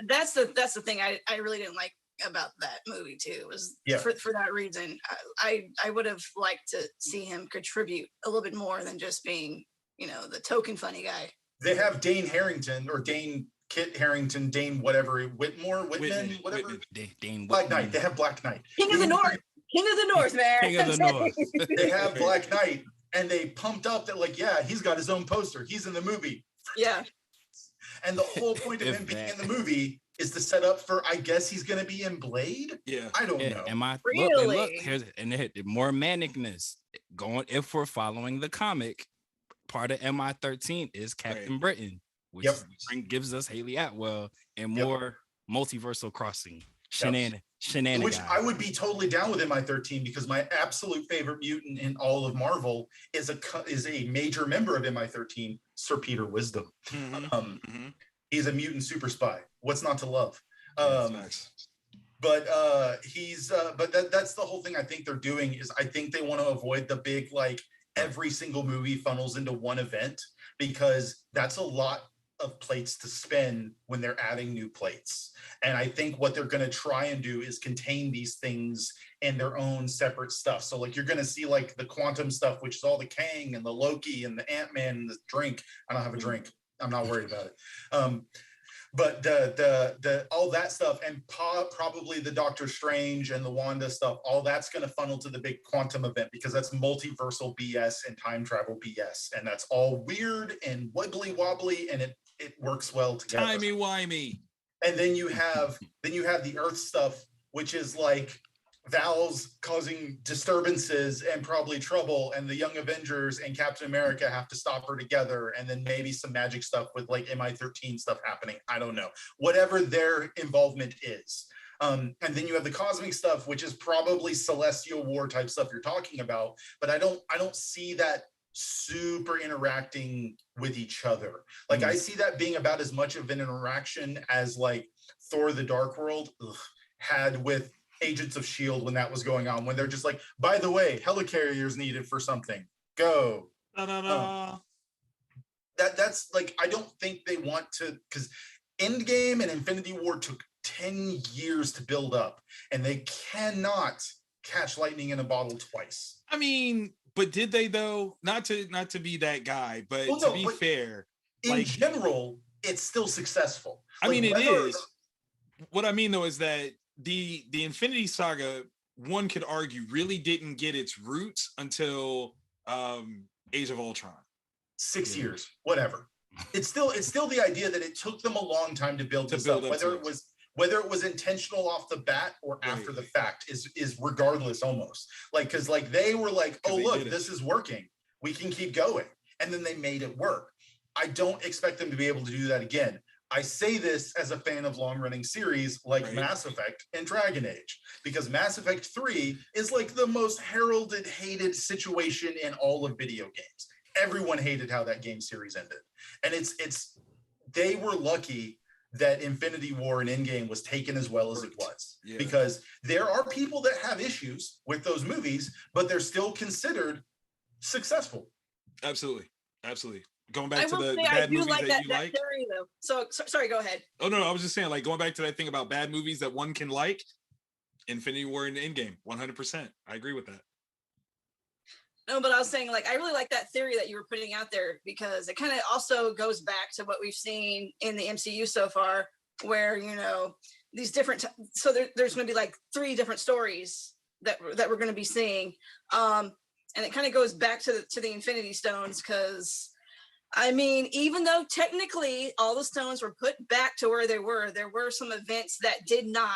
That's the thing I really didn't like about that movie too. Was Yeah. for that reason. I would have liked to see him contribute a little bit more than just being, you know, the token funny guy. They have Dane Harrington or Dane Kit Harrington, Dane whatever, Whitmore, Whitman, whatever. Dane Black Knight. They have Black Knight. King of the North. King of the North, man. King of the North. They have Black Knight, and they pumped up that like, yeah, he's got his own poster. He's in the movie. Yeah. And the whole point of him being in the movie is to set up for, I guess he's going to be in Blade. Yeah. I don't know. Am I Really? look here's more manicness going. If we're following the comic, part of MI13 is Captain Britain, which gives us Haley Atwell and more multiversal crossing shenanigans. Which I would be totally down with MI13 because my absolute favorite mutant in all of Marvel is a major member of MI13, Sir Peter Wisdom. He's a mutant super spy. What's not to love? Nice. But that's the whole thing I think they're doing is I think they want to avoid the big like every single movie funnels into one event because that's a lot of plates to spin when they're adding new plates. And I think what they're going to try and do is contain these things in their own separate stuff. So like you're going to see like the quantum stuff, which is all the Kang and the Loki and the Ant-Man and the drink. I don't have a drink. I'm not worried about it. But the all that stuff and probably the Doctor Strange and the Wanda stuff, all that's going to funnel to the big quantum event because that's multiversal BS and time travel BS. And that's all weird and wibbly wobbly and it works well together. Timey-wimey. And then you have the Earth stuff, which is like Val's causing disturbances and probably trouble, and the Young Avengers and Captain America have to stop her together, and then maybe some magic stuff with like MI13 stuff happening. I don't know. Whatever their involvement is. And then you have the cosmic stuff, which is probably Celestial War type stuff you're talking about, but I don't see that super interacting with each other. Like I see that being about as much of an interaction as like Thor the Dark World had with Agents of S.H.I.E.L.D. when that was going on, when they're just like, by the way, helicarriers needed for something. Go. That's like, I don't think they want to, because Endgame and Infinity War took 10 years to build up, and they cannot catch lightning in a bottle twice. I mean, but did they though? Not to be that guy, but to be fair, in general, it's still successful. I mean, it is. What I mean though is that the Infinity Saga, one could argue, really didn't get its roots until Age of Ultron. 6 years, whatever. It's still the idea that it took them a long time to build this up. Whether it was intentional off the bat or after the fact is regardless almost. Like, because like they were like, oh look, this is working. We can keep going. And then they made it work. I don't expect them to be able to do that again. I say this as a fan of long-running series like Mass Effect and Dragon Age, because Mass Effect 3 is like the most heralded, hated situation in all of video games. Everyone hated how that game series ended. And they were lucky that Infinity War and Endgame was taken as well as it was. Yeah. Because there are people that have issues with those movies, but they're still considered successful. Absolutely. Going back to the bad movies that you like. Theory, though. So sorry, go ahead. Oh no, I was just saying, like going back to that thing about bad movies that one can like. Infinity War and Endgame, 100%. I agree with that. No, but I was saying, like, I really like that theory that you were putting out there because it kind of also goes back to what we've seen in the MCU so far, where, you know, these different, so there's going to be like 3 different stories that we're going to be seeing. And it kind of goes back to the Infinity Stones because, I mean, even though technically all the stones were put back to where there were some events that did not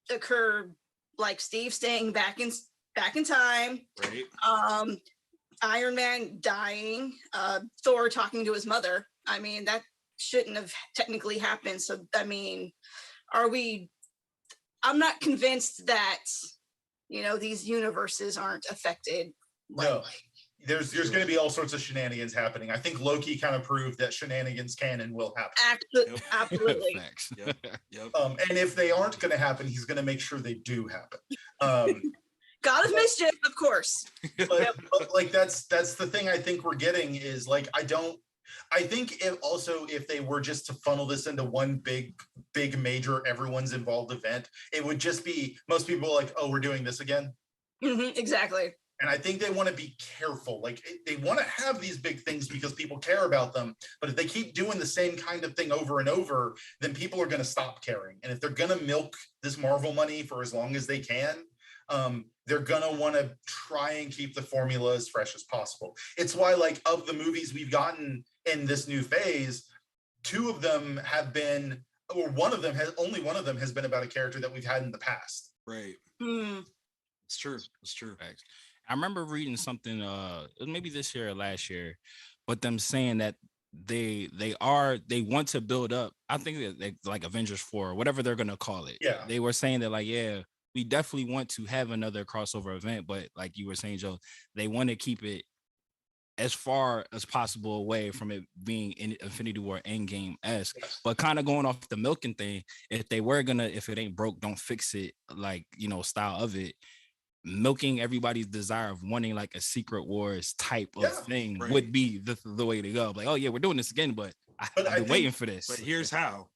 occur, like Steve staying back in time, right? Iron Man dying, Thor talking to his mother. I mean, that shouldn't have technically happened. So, I mean, I'm not convinced that, you know, these universes aren't affected. No. There's going to be all sorts of shenanigans happening. I think Loki kind of proved that shenanigans can and will happen. Absolutely. Yep. And if they aren't going to happen, he's going to make sure they do happen. God of mischief, of course. But like that's the thing I think we're getting is like I think if they were just to funnel this into one big major everyone's involved event, it would just be most people like, oh, we're doing this again. Exactly. And I think they want to be careful. Like they want to have these big things because people care about them. But if they keep doing the same kind of thing over and over, then people are going to stop caring. And if they're going to milk this Marvel money for as long as they can, they're going to want to try and keep the formula as fresh as possible. It's why, like, of the movies we've gotten in this new phase, two of them have been, or only one of them has been about a character that we've had in the past. Right. It's true. It's true. I remember reading something, maybe this year or last year, but them saying that they want to build up. I think that they, like Avengers 4, whatever they're gonna call it. Yeah. They were saying that, like, yeah, we definitely want to have another crossover event, but like you were saying, Joe, they want to keep it as far as possible away from it being in Infinity War Endgame-esque. But kind of going off the milking thing, if it ain't broke, don't fix it, like, you know, style of it, milking everybody's desire of wanting like a Secret Wars type of thing would be the way to go. Like, oh yeah, we're doing this again, but I've been waiting for this. But here's how.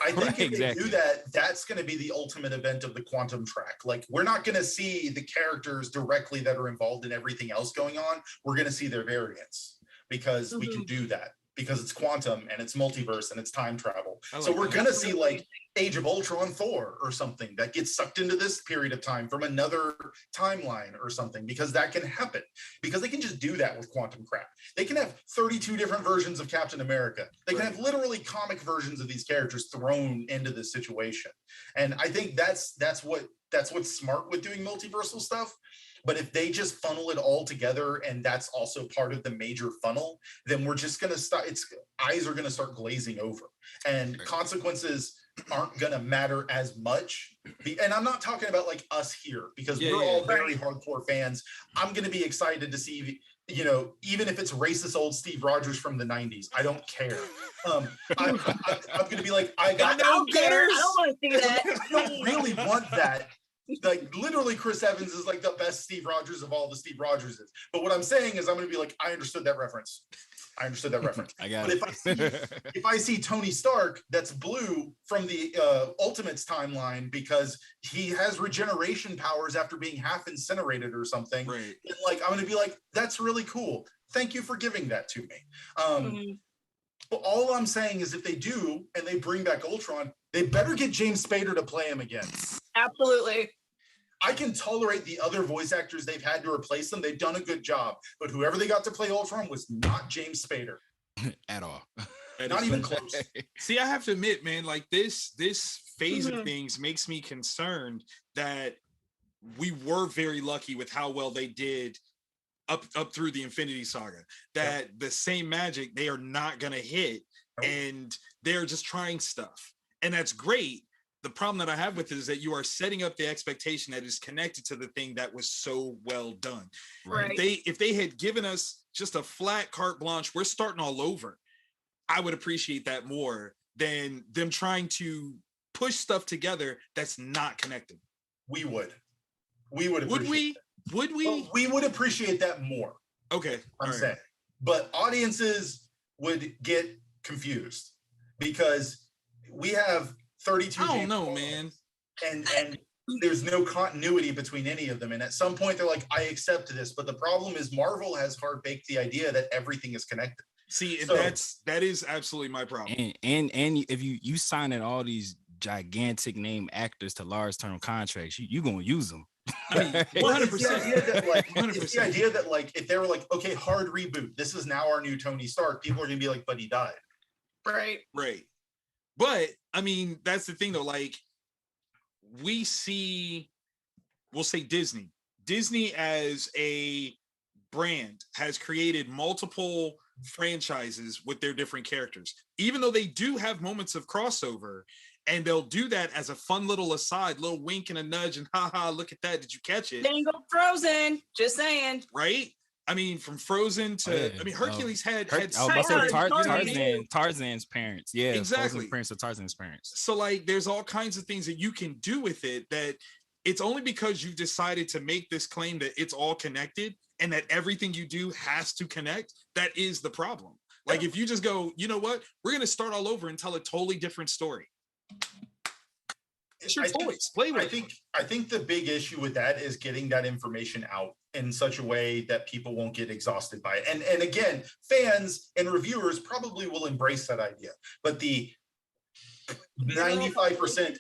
I think if they do that, that's going to be the ultimate event of the quantum track. Like, we're not going to see the characters directly that are involved in everything else going on. We're going to see their variants because we can do that, because it's quantum and it's multiverse and it's time travel. So we're going to see like Age of Ultron Thor or something that gets sucked into this period of time from another timeline or something, because that can happen, because they can just do that with quantum crap. They can have 32 different versions of Captain America. They can have literally comic versions of these characters thrown into this situation. And I think that's what's smart with doing multiversal stuff. But if they just funnel it all together and that's also part of the major funnel, then we're just going to start, eyes are going to start glazing over, and consequences aren't going to matter as much. And I'm not talking about like us here, because we're all very hardcore fans. I'm going to be excited to see, you know, even if it's racist old Steve Rogers from the 90s, I don't care. I'm going to be like, I don't care. I don't want to see that. I don't really want that. Like, literally, Chris Evans is like the best Steve Rogers of all the Steve Rogerses. But what I'm saying is, I'm going to be like, I understood that reference. I got it. If I see Tony Stark that's blue from the Ultimates timeline because he has regeneration powers after being half incinerated or something, and like, I'm going to be like, that's really cool. Thank you for giving that to me. But all I'm saying is, if they do and they bring back Ultron, they better get James Spader to play him again. Absolutely. I can tolerate the other voice actors they've had to replace them. They've done a good job. But whoever they got to play Ultron was not James Spader. At all. Not even close. See, I have to admit, man, like this phase of things makes me concerned that we were very lucky with how well they did up through the Infinity Saga, that the same magic they are not going to hit, and they're just trying stuff. And that's great. The problem that I have with it is that you are setting up the expectation that is connected to the thing that was so well done. Right. If they had given us just a flat carte blanche, we're starting all over, I would appreciate that more than them trying to push stuff together that's not connected. We would appreciate that. Would we? Well, we would appreciate that more. Okay. I'm saying. But audiences would get confused because we have 32. I don't know, man. And there's no continuity between any of them. And at some point they're like, I accept this. But the problem is Marvel has hard baked the idea that everything is connected. See, that is absolutely my problem. And if you signing all these gigantic name actors to large term contracts, you gonna use them. I mean, 100%. It's the idea that like, if they were like, okay, hard reboot, this is now our new Tony Stark, people are gonna be like, but he died. Right. But I mean, that's the thing though. Like, we'll say Disney as a brand has created multiple franchises with their different characters, even though they do have moments of crossover. And they'll do that as a fun little aside, little wink and a nudge, and haha, look at that. Did you catch it? Dang, go Frozen. Just saying. Right? I mean, from Frozen to, I mean, Hercules had Tarzan's parents. Yeah, exactly. Frozen parents of Tarzan's parents. So like, there's all kinds of things that you can do with it, that it's only because you decided to make this claim that it's all connected and that everything you do has to connect. That is the problem. Like if you just go, you know what, we're gonna start all over and tell a totally different story. It's your toys. Play with it. I think the big issue with that is getting that information out in such a way that people won't get exhausted by it. And again, fans and reviewers probably will embrace that idea, but the 95%.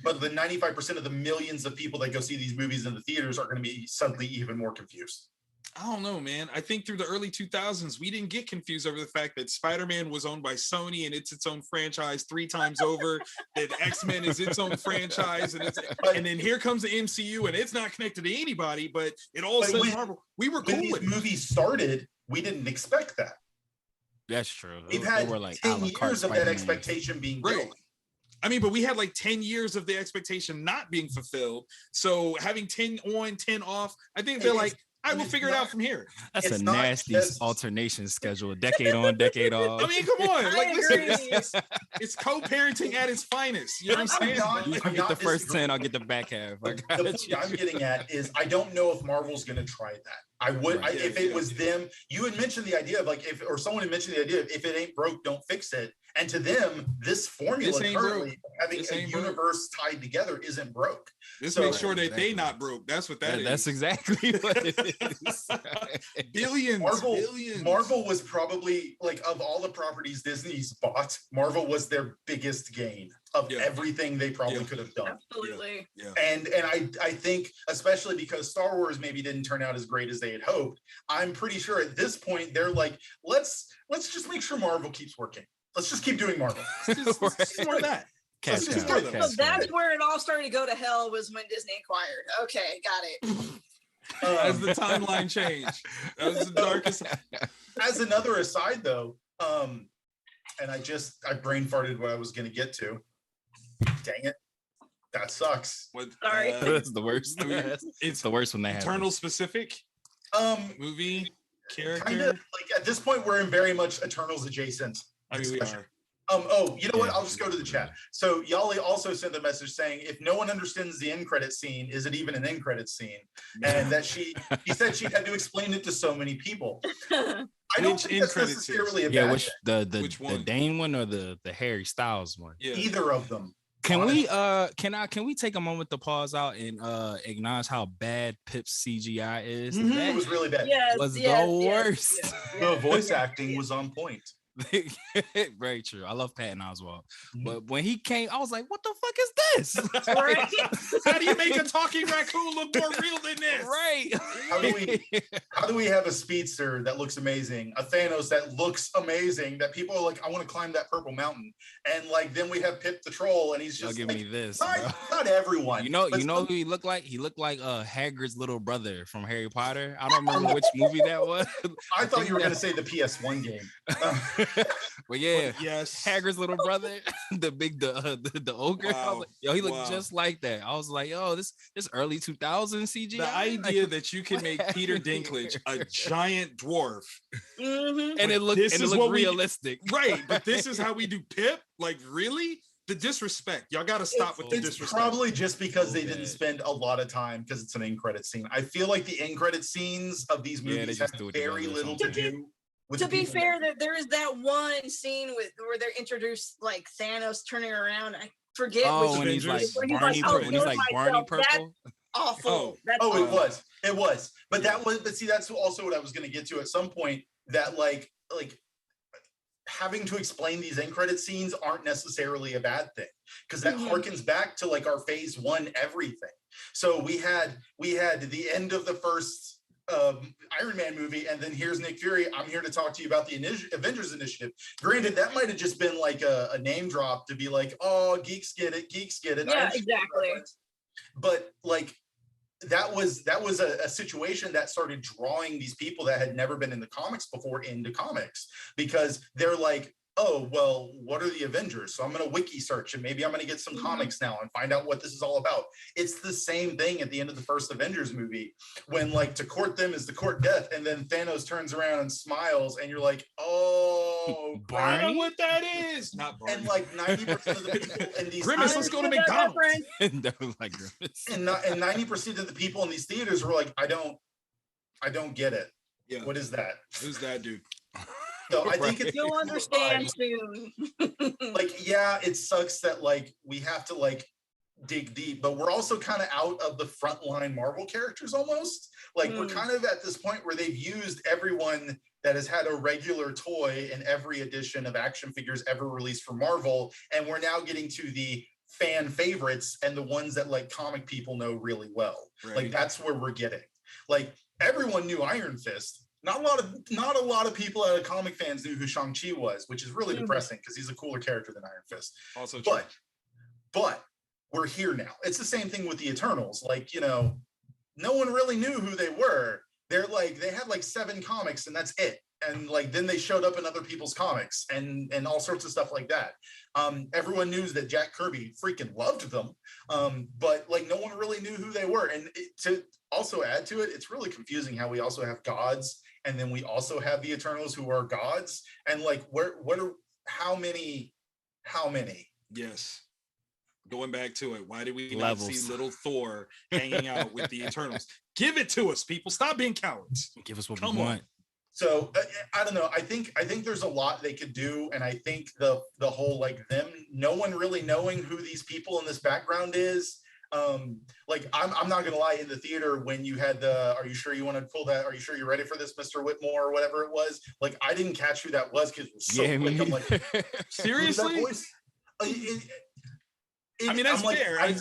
But the 95% of the millions of people that go see these movies in the theaters are going to be suddenly even more confused. I don't know, man. I think through the early 2000s, we didn't get confused over the fact that Spider-Man was owned by Sony and it's its own franchise 3 times over, that X-Men is its own franchise, and then here comes the MCU and it's not connected to anybody, but it all says Marvel. We were cool with these movies started, we didn't expect that. That's true. We've had like 10 years of that expectation being built. I mean, but we had like 10 years of the expectation not being fulfilled. So having 10 on, 10 off, I think they're like, I will figure it out from here. That's a nasty alternation schedule. Decade on, decade off. I mean, come on. Like, listen, it's co-parenting at its finest. You know what I'm saying? You get the first 10, I'll get the back half. The point I'm getting at is I don't know if Marvel's going to try that. I would, if it was them, you had mentioned the idea of like, or someone had mentioned the idea of if it ain't broke, don't fix it. And to them, this formula currently having a universe tied together isn't broke. This makes sure that they not broke. That's what that is. That's exactly what it is. Billions. Marvel was probably, like, of all the properties Disney's bought, Marvel was their biggest gain of everything they probably could have done. Absolutely. Yeah. And I think, especially because Star Wars maybe didn't turn out as great as they had hoped, I'm pretty sure at this point they're like, let's just make sure Marvel keeps working. Let's just keep doing Marvel. Just more of that. So that's where it all started to go to hell, was when Disney acquired. Okay, got it. As the timeline changed. That was the darkest. As another aside, though, and I brain farted what I was going to get to. Dang it. That sucks. Sorry. That's the worst. It's the worst when they have Eternal specific movie character. Kind of, like, at this point, we're in very much Eternals adjacent. I mean, we are. You know what? I'll just go to the chat. So Yali also sent a message saying, if no one understands the end credit scene, is it even an end credit scene? And that he said she had to explain it to so many people. I don't think that's necessarily a bad thing. Which one? The Dane one or the Harry Styles one? Yeah. Either of them. Can we take a moment to pause out and acknowledge how bad Pip's CGI is? Mm-hmm. It was really bad. It was the worst. The voice acting was on point. Very true. I love Patton Oswalt, but when he came, I was like, "What the fuck is this?" Right? How do you make a talking raccoon look more real than this? Right? How do we have a speedster that looks amazing, a Thanos that looks amazing, that people are like, "I want to climb that purple mountain," and like then we have Pip the Troll, and he's just give like, me this. Not everyone. You know who he looked like? He looked like Hagrid's little brother from Harry Potter. I don't remember which movie that was. I thought you were going to say the PS1 game. But yeah, yes, Hagrid's little brother, the ogre. Wow. I was like, yo, he looked just like that. I was like, yo, this early 2000s CGI. The idea that you can make Peter Dinklage a giant dwarf, and it looked realistic, right? But this is how we do Pip. Like, really? The disrespect. Y'all got to stop with the disrespect. It's probably just because they didn't spend a lot of time because it's an end credit scene. I feel like the end credit scenes of these movies have very little to do. To be fair, there is that one scene where they're introduced like Thanos turning around. I forget which when he's like Barney purple. That's awful. It was. But see, that's also what I was going to get to at some point. That like having to explain these end credit scenes aren't necessarily a bad thing, because that harkens back to like our phase 1 everything. So we had the end of the first Iron Man movie, and then here's Nick Fury. I'm here to talk to you about the Avengers Initiative. Granted, that might have just been like a name drop to be like, oh, geeks get it. Yeah, exactly. But like that was a situation that started drawing these people that had never been in the comics before into comics, because they're like, oh, well, what are the Avengers? So I'm going to wiki search and maybe I'm going to get some comics now and find out what this is all about. It's the same thing at the end of the first Avengers movie, when like to court them is to court death. And then Thanos turns around and smiles and you're like, oh, I know what that is. Not Barney. And like 90% of the people in these Grimace, let's go to McDonald's. Like Grimace. And 90% of the people in these theaters were like, I don't get it. Yeah. What is that? Who's that dude? So I think it's You'll understand soon. like, yeah, it sucks that like we have to like dig deep, but we're also kind of out of the frontline Marvel characters almost. Like we're kind of at this point where they've used everyone that has had a regular toy in every edition of action figures ever released for Marvel, and we're now getting to the fan favorites and the ones that like comic people know really well. Right. Like that's where we're getting. Like everyone knew Iron Fist. Not a lot of people out of comic fans knew who Shang-Chi was, which is really depressing because he's a cooler character than Iron Fist. Also true. But we're here now. It's the same thing with the Eternals. Like, you know, no one really knew who they were. They're like, they had like 7 comics and that's it. And like, then they showed up in other people's comics and all sorts of stuff like that. Everyone knew that Jack Kirby freaking loved them. But like, no one really knew who they were. And to also add to it, it's really confusing how we also have gods. And then we also have the Eternals who are gods. And like, how many? Yes. Going back to it, why did we Levels. not see little Thor hanging out with the Eternals? Give it to us, people. Stop being cowards. Give us what Come we on. want. So I don't know. I think there's a lot they could do, and I think the whole like them, no one really knowing who these people in this background is. Like I'm not gonna lie, in the theater when you had the, are you sure you want to pull that? Are you sure you're ready for this, Mr. Whitmore, or whatever it was? Like I didn't catch who that was because it was so quick. I'm like, seriously? I mean, that's like, fair. I was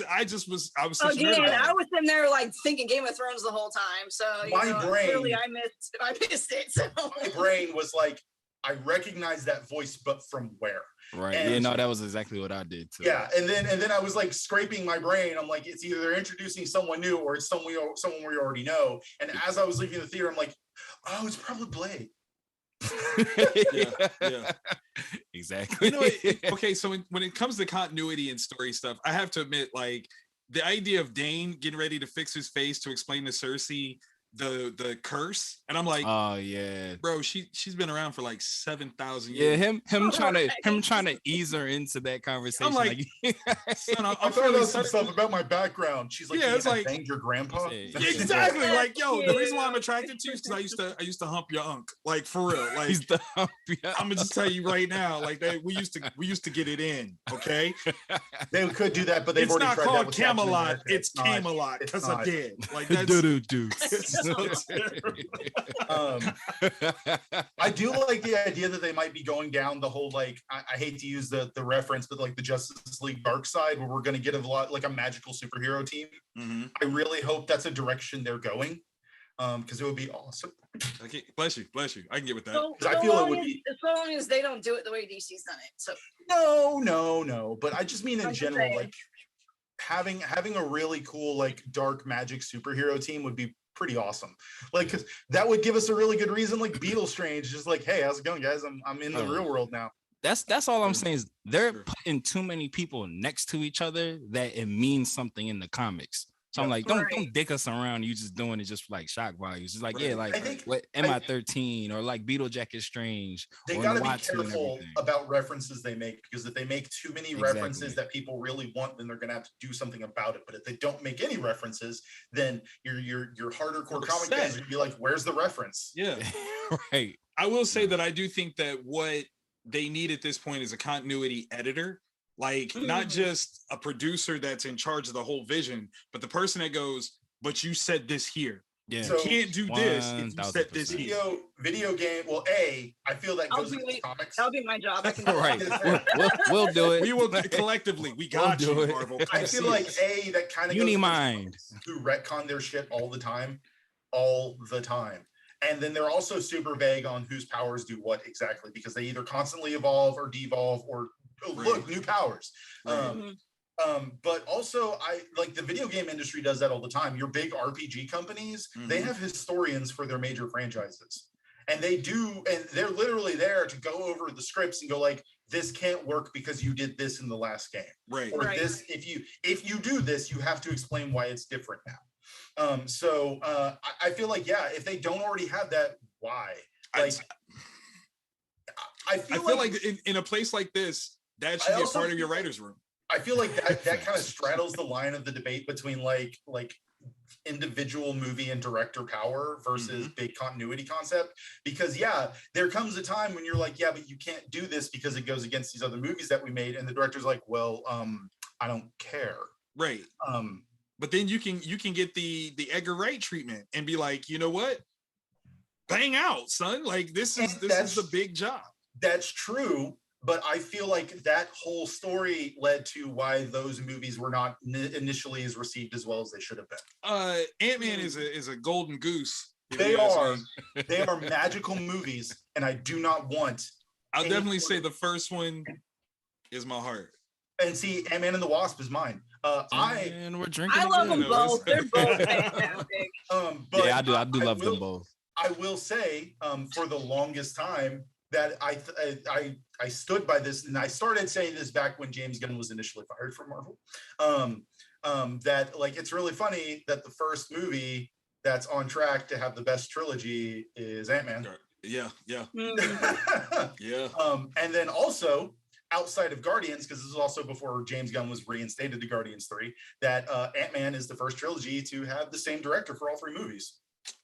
such a nerd Again, about I it. was in there like thinking Game of Thrones the whole time. So My brain- clearly I missed it. So my brain was like, I recognize that voice, but from where? Right. And- yeah, no, that was exactly what I did too. Yeah, and then I was like scraping my brain. I'm like, it's either they're introducing someone new or it's someone we already know. And as I was leaving the theater, I'm like, oh, it's probably Blade. Yeah. Exactly. You know, okay, so when it comes to continuity and story stuff, I have to admit, like, the idea of Dane getting ready to fix his face to explain to Cersei the curse, and I'm like, oh yeah, bro, she's been around for like 7,000 yeah. years. Him trying to ease her into that conversation. I'm like, son, I found out some stuff about my background. She's like, Yeah, it's like, banged your grandpa. Yeah, exactly. Like, yo, the reason why Yeah. I'm attracted to you is because I used to hump your unk, like for real. Like, he's the I'm gonna just tell you right now, like that we used to get it in, okay? They could do that, but they've It's already not tried that called with Captain Camelot, America. it's not. Camelot It's because I not. did. Like that's do. I do like the idea that they might be going down the whole, like, I hate to use the reference, but like the Justice League Dark Side, where we're going to get a lot like a magical superhero team. Mhm. I really hope that's a direction they're going, because it would be awesome. Okay, bless you. I can get with that. so I feel it long would as- be- as long as they don't do it the way DC's done it. So No, but I just mean in I'm just general, saying. like having a really cool like dark magic superhero team would be pretty awesome. Like, because that would give us a really good reason, like Beetle Strange, just like, hey, how's it going, guys? I'm in the real world now. That's all I'm saying is they're Sure. putting too many people next to each other that it means something in the comics. So I'm like, don't Right. dick us around. You just doing it just for like shock value. It's just like, Right. yeah, like I think- what MI13 or like Beetlejacket Strange. They or got to be Uatu and careful everything. about references they make, because if they make too many references that people really want, then they're going to have to do something about it. But if they don't make any references, then your harder core We're comic set. fans are going to be like, where's the reference? Yeah. Right. I will say that I do think that what they need at this point is a continuity editor, like not just a producer that's in charge of the whole vision, but the person that goes, but you said this here. Yeah. So- You can't do this if you said this 1000%. here. Video game. Well, I feel that I'll goes do with it. comics. that'll be my job. I can do Right. that. We'll do it. We will collectively. We got We'll do you, it. Marvel. I Come feel see like us. that kind of Unimind. who retcon their shit all the time. And then they're also super vague on whose powers do what exactly, because they either constantly evolve or devolve or look, new powers. Right. But also I like the video game industry does that all the time. Your big RPG companies, they Mhm. have historians for their major franchises. And they're literally there to go over the scripts and go like, this can't work because you did this in the last game. Right. Or Right. this, if you do this, you have to explain why it's different now. So I feel like, yeah, if they don't already have that, why? Like, I feel like in a place like this, that I should be a also part of your feel like- writers' room. I feel like that kind of straddles the line of the debate between like individual movie and director power versus big continuity concept. Because there comes a time when you're like, yeah, but you can't do this because it goes against these other movies that we made, and the director's like, well, I don't care. Right. But then you can get the Edgar Wright treatment and be like, you know what? Bang out, son. Like this is the big job. That's true. But I feel like that whole story led to why those movies were not initially as received as well as they should have been. Ant-Man is a golden goose. They are magical movies, and I do not want. I'll definitely say the first one is my heart. And see, Ant-Man and the Wasp is mine. We're drinking. I love them both. They're both fantastic. But I do love them both. I will say, for the longest time, that I stood by this, and I started saying this back when James Gunn was initially fired from Marvel. That like it's really funny that the first movie that's on track to have the best trilogy is Ant-Man. Yeah. Yeah. And then also outside of Guardians, because this is also before James Gunn was reinstated to Guardians 3, that Ant-Man is the first trilogy to have the same director for all 3 movies.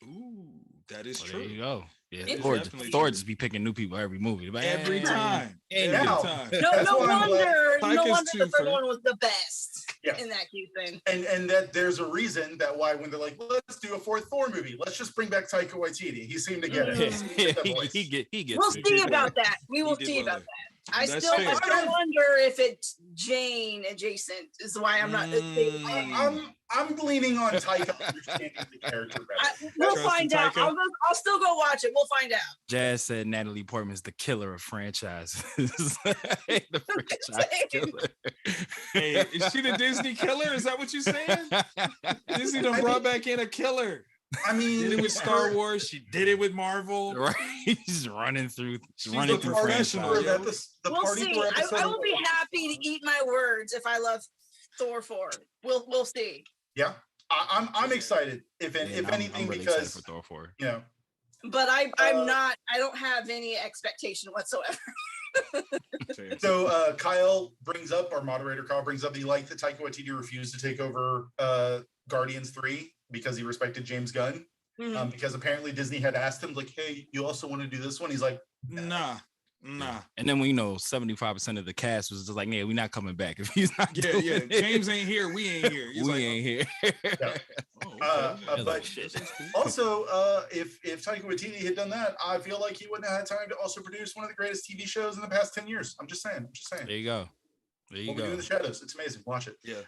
Ooh, that is true. There you go. Yeah, It's Thor just be picking new people every movie. Every time. No wonder the third one was the best in that cute thing. And that there's a reason that why when they're like, let's do a 4th Thor movie, let's just bring back Taika Waititi. He seemed to get it. He gets. We'll see about that. We will see about that. I still wonder if it's Jane adjacent is why I'm not. I'm leaning on Taika understanding the character better. We'll find out. I'll still go watch it. We'll find out. Jazz said Natalie Portman's the killer of franchises. The franchise killer. Hey, is she the Disney killer? Is that what you're saying? Disney done brought back in a killer. I mean, did it with Star Wars. She did it with Marvel. Right, she's running through. She's running through professional. We'll see. I will be happy to eat my words if I love Thor 4. We'll see. Yeah, I'm excited. If anything, I'm really because for Thor 4. You know. But I'm not. I don't have any expectation whatsoever. So Kyle brings up, our moderator Kyle brings up, he liked that Taika Waititi refused to take over Guardians 3 because he respected James Gunn. Because apparently Disney had asked him, like, hey, you also want to do this one? He's like, nah. And then we know 75% of the cast was just like, yeah, we're not coming back if he's not. Yeah. James ain't here. We ain't here. He's ain't here. Yeah. But also, if Taika Waititi had done that, I feel like he wouldn't have had time to also produce one of the greatest TV shows in the past 10 years. I'm just saying. There you go. What we do in the shadows. It's amazing. Watch it. Yeah.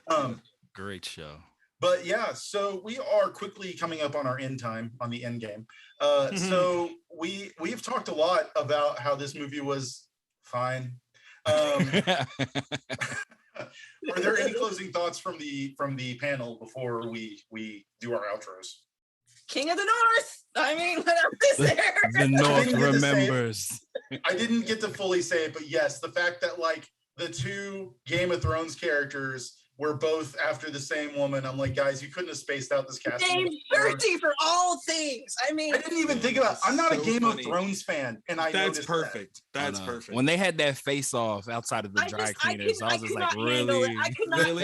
Great show. But yeah, so we are quickly coming up on our end time on the end game. So we've talked a lot about how this movie was fine. Are there any closing thoughts from the panel before we do our outros? King of the North. I mean, what else is there? The North remembers. I didn't get to fully say it, but yes, the fact that like the 2 Game of Thrones characters were both after the same woman. I'm like, guys, you couldn't have spaced out this casting. Same thirsty for all things. I mean, I didn't even think about. I'm not a Game of Thrones fan, and that's perfect. That. That's perfect. When they had that face off outside of the dry cleaners, I was just like, really,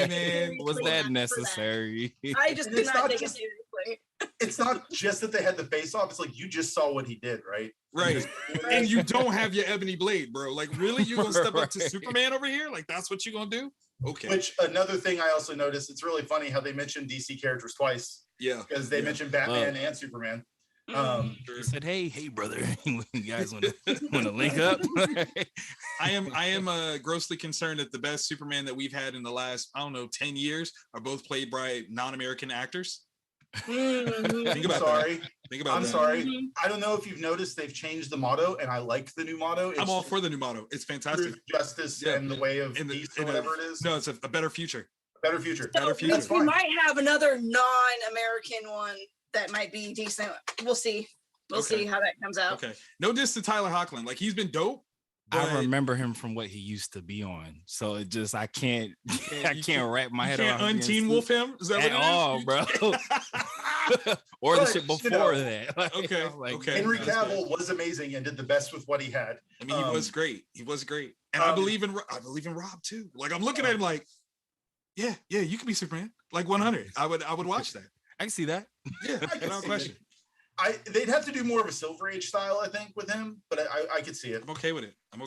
man, was that necessary? I just did not take it seriously. It's not just that they had the face off. It's like you just saw what he did, right? Right. And you don't have your ebony blade, bro. Like, really, you gonna step up to Superman over here? Like, that's what you gonna do? Okay. Which another thing I also noticed, it's really funny how they mentioned DC characters twice. Yeah. Because they mentioned Batman and Superman. He said, hey, brother, you guys want to link up? I am grossly concerned that the best Superman that we've had in the last, 10 years are both played by non-American actors. Think about that. I'm sorry. I don't know if you've noticed they've changed the motto, and I like the new motto. I'm all for the new motto. It's fantastic. Justice and the way of peace, or whatever it is. No, it's a better future. Better future. So we might have another non-American one that might be decent. We'll see. We'll see how that comes out. Okay. No diss to Tyler Hoechlin. Like, he's been dope. I remember him from what he used to be on, so it just I can't wrap my head around. Can't Unteen Wolf him? Is that at all, bro? Or the shit before that. Okay. Henry Cavill was amazing and did the best with what he had. I mean, he was great. He was great, and I believe in Rob too. Like, I'm looking at him like, yeah, you can be Superman. Like 100. I would watch that. I can see that. Yeah, I can without see question. They'd have to do more of a Silver Age style, I think, with him, but I could see it. I'm okay with it. I'm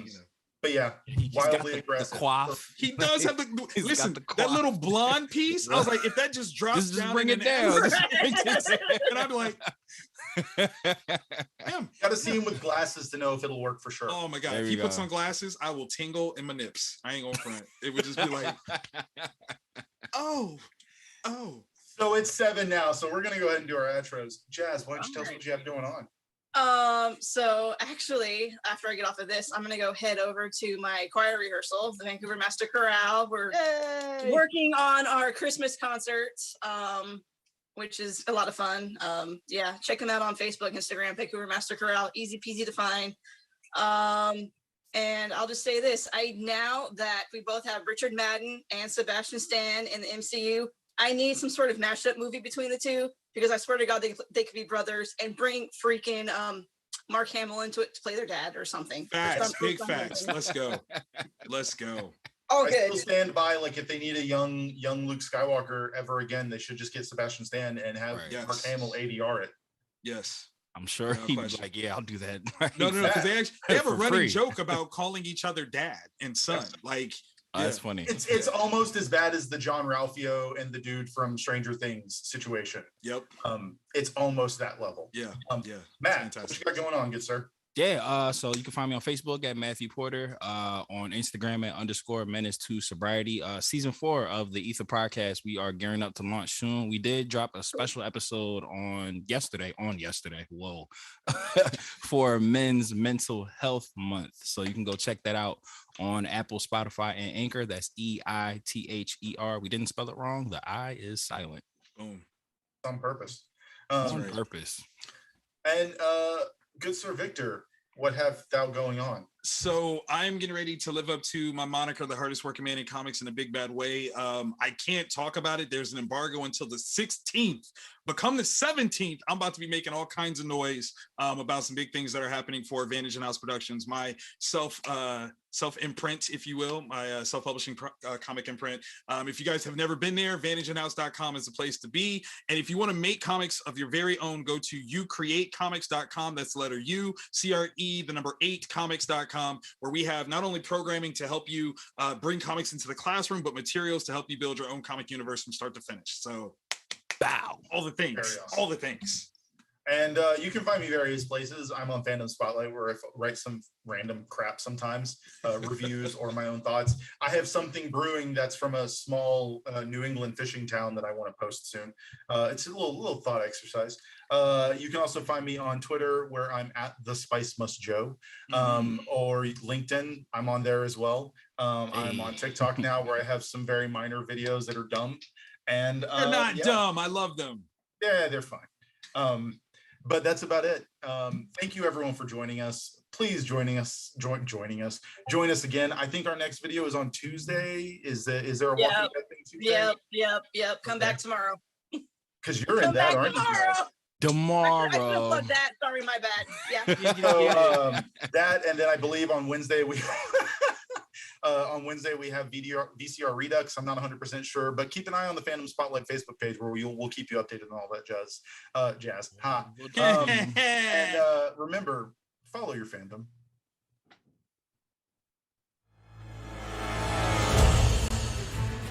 just, But yeah, He's wildly got aggressive. the coif. he does have the He's got listen. the That coif. little blonde piece, I was like, if that just drops Just down, bring in it an down. hour, Just bring it down. and I'd be like, damn. Got to see him with glasses to know if it'll work for sure. Oh my god! There If you he puts go. on glasses, I will tingle in my nips. I ain't going front. It would just be like, oh. So it's 7 now, so we're gonna go ahead and do our outros. Jazz, why don't you tell us what you have going on? So actually, after I get off of this, I'm gonna go head over to my choir rehearsal, the Vancouver Master Chorale. We're working on our Christmas concert, which is a lot of fun. Yeah, check them out on Facebook, Instagram, Vancouver Master Chorale, easy peasy to find. And I'll just say this: now that we both have Richard Madden and Sebastian Stan in the MCU, I need some sort of mashup movie between the two, because I swear to God, they could be brothers, and bring freaking Mark Hamill into it to play their dad or something. Facts, big facts. Let's go. All I good. still stand by, like, if they need a young Luke Skywalker ever again, they should just get Sebastian Stan and have Right. Mark Hamill ADR it. Yes. I'm sure No he was question. like, "Yeah, I'll do that." No, because they have a For running free. joke about calling each other dad and son. Like, Oh, that's funny. It's almost as bad as the John Ralphio and the dude from Stranger Things situation. yep. It's almost that level. Yeah. Yeah. Matt, Fantastic. what you got going on, good sir? Yeah, so you can find me on Facebook at Matthew Porter, on Instagram at _menace2sobriety. Season 4 of the Ether podcast, we are gearing up to launch soon. We did drop a special episode on yesterday, whoa, for Men's Mental Health Month. So you can go check that out on Apple, Spotify, and Anchor. That's EITHER. We didn't spell it wrong. The I is silent. Boom. On purpose. On right. purpose. And good sir Victor, what have thou going on? So I'm getting ready to live up to my moniker, the hardest working man in comics, in a big bad way. I can't talk about it. There's an embargo until the 16th, but come the 17th, I'm about to be making all kinds of noise about some big things that are happening for Vantage and House Productions, my self imprint, if you will, my self-publishing comic imprint. If you guys have never been there, vantageandhouse.com is the place to be. And if you want to make comics of your very own, go to youcreatecomics.com. That's the letter U, CRE, the number 8, comics.com, where we have not only programming to help you bring comics into the classroom, but materials to help you build your own comic universe from start to finish. So, bow, all the things, Awesome. all the things. And you can find me various places. I'm on Fandom Spotlite, where I write some random crap sometimes, reviews or my own thoughts. I have something brewing that's from a small New England fishing town that I want to post soon. It's a little thought exercise. You can also find me on Twitter, where I'm at The Spice Must Joe, or LinkedIn. I'm on there as well. I'm on TikTok now, where I have some very minor videos that are dumb. And They're not dumb. I love them. Yeah, they're fine. But that's about it. Thank you everyone for joining us. Please join us again. I think our next video is on Tuesday. Is there a Walking Dead thing Tuesday? Yep. Come back tomorrow. Because you're in that, aren't you? Tomorrow. I should have plugged that. Sorry, my bad. Yeah. So, that, and then I believe on Wednesday we have VCR Redux. I'm not 100% sure, but keep an eye on the Fandom Spotlight Facebook page, where we'll keep you updated on all that jazz. And remember, follow your fandom.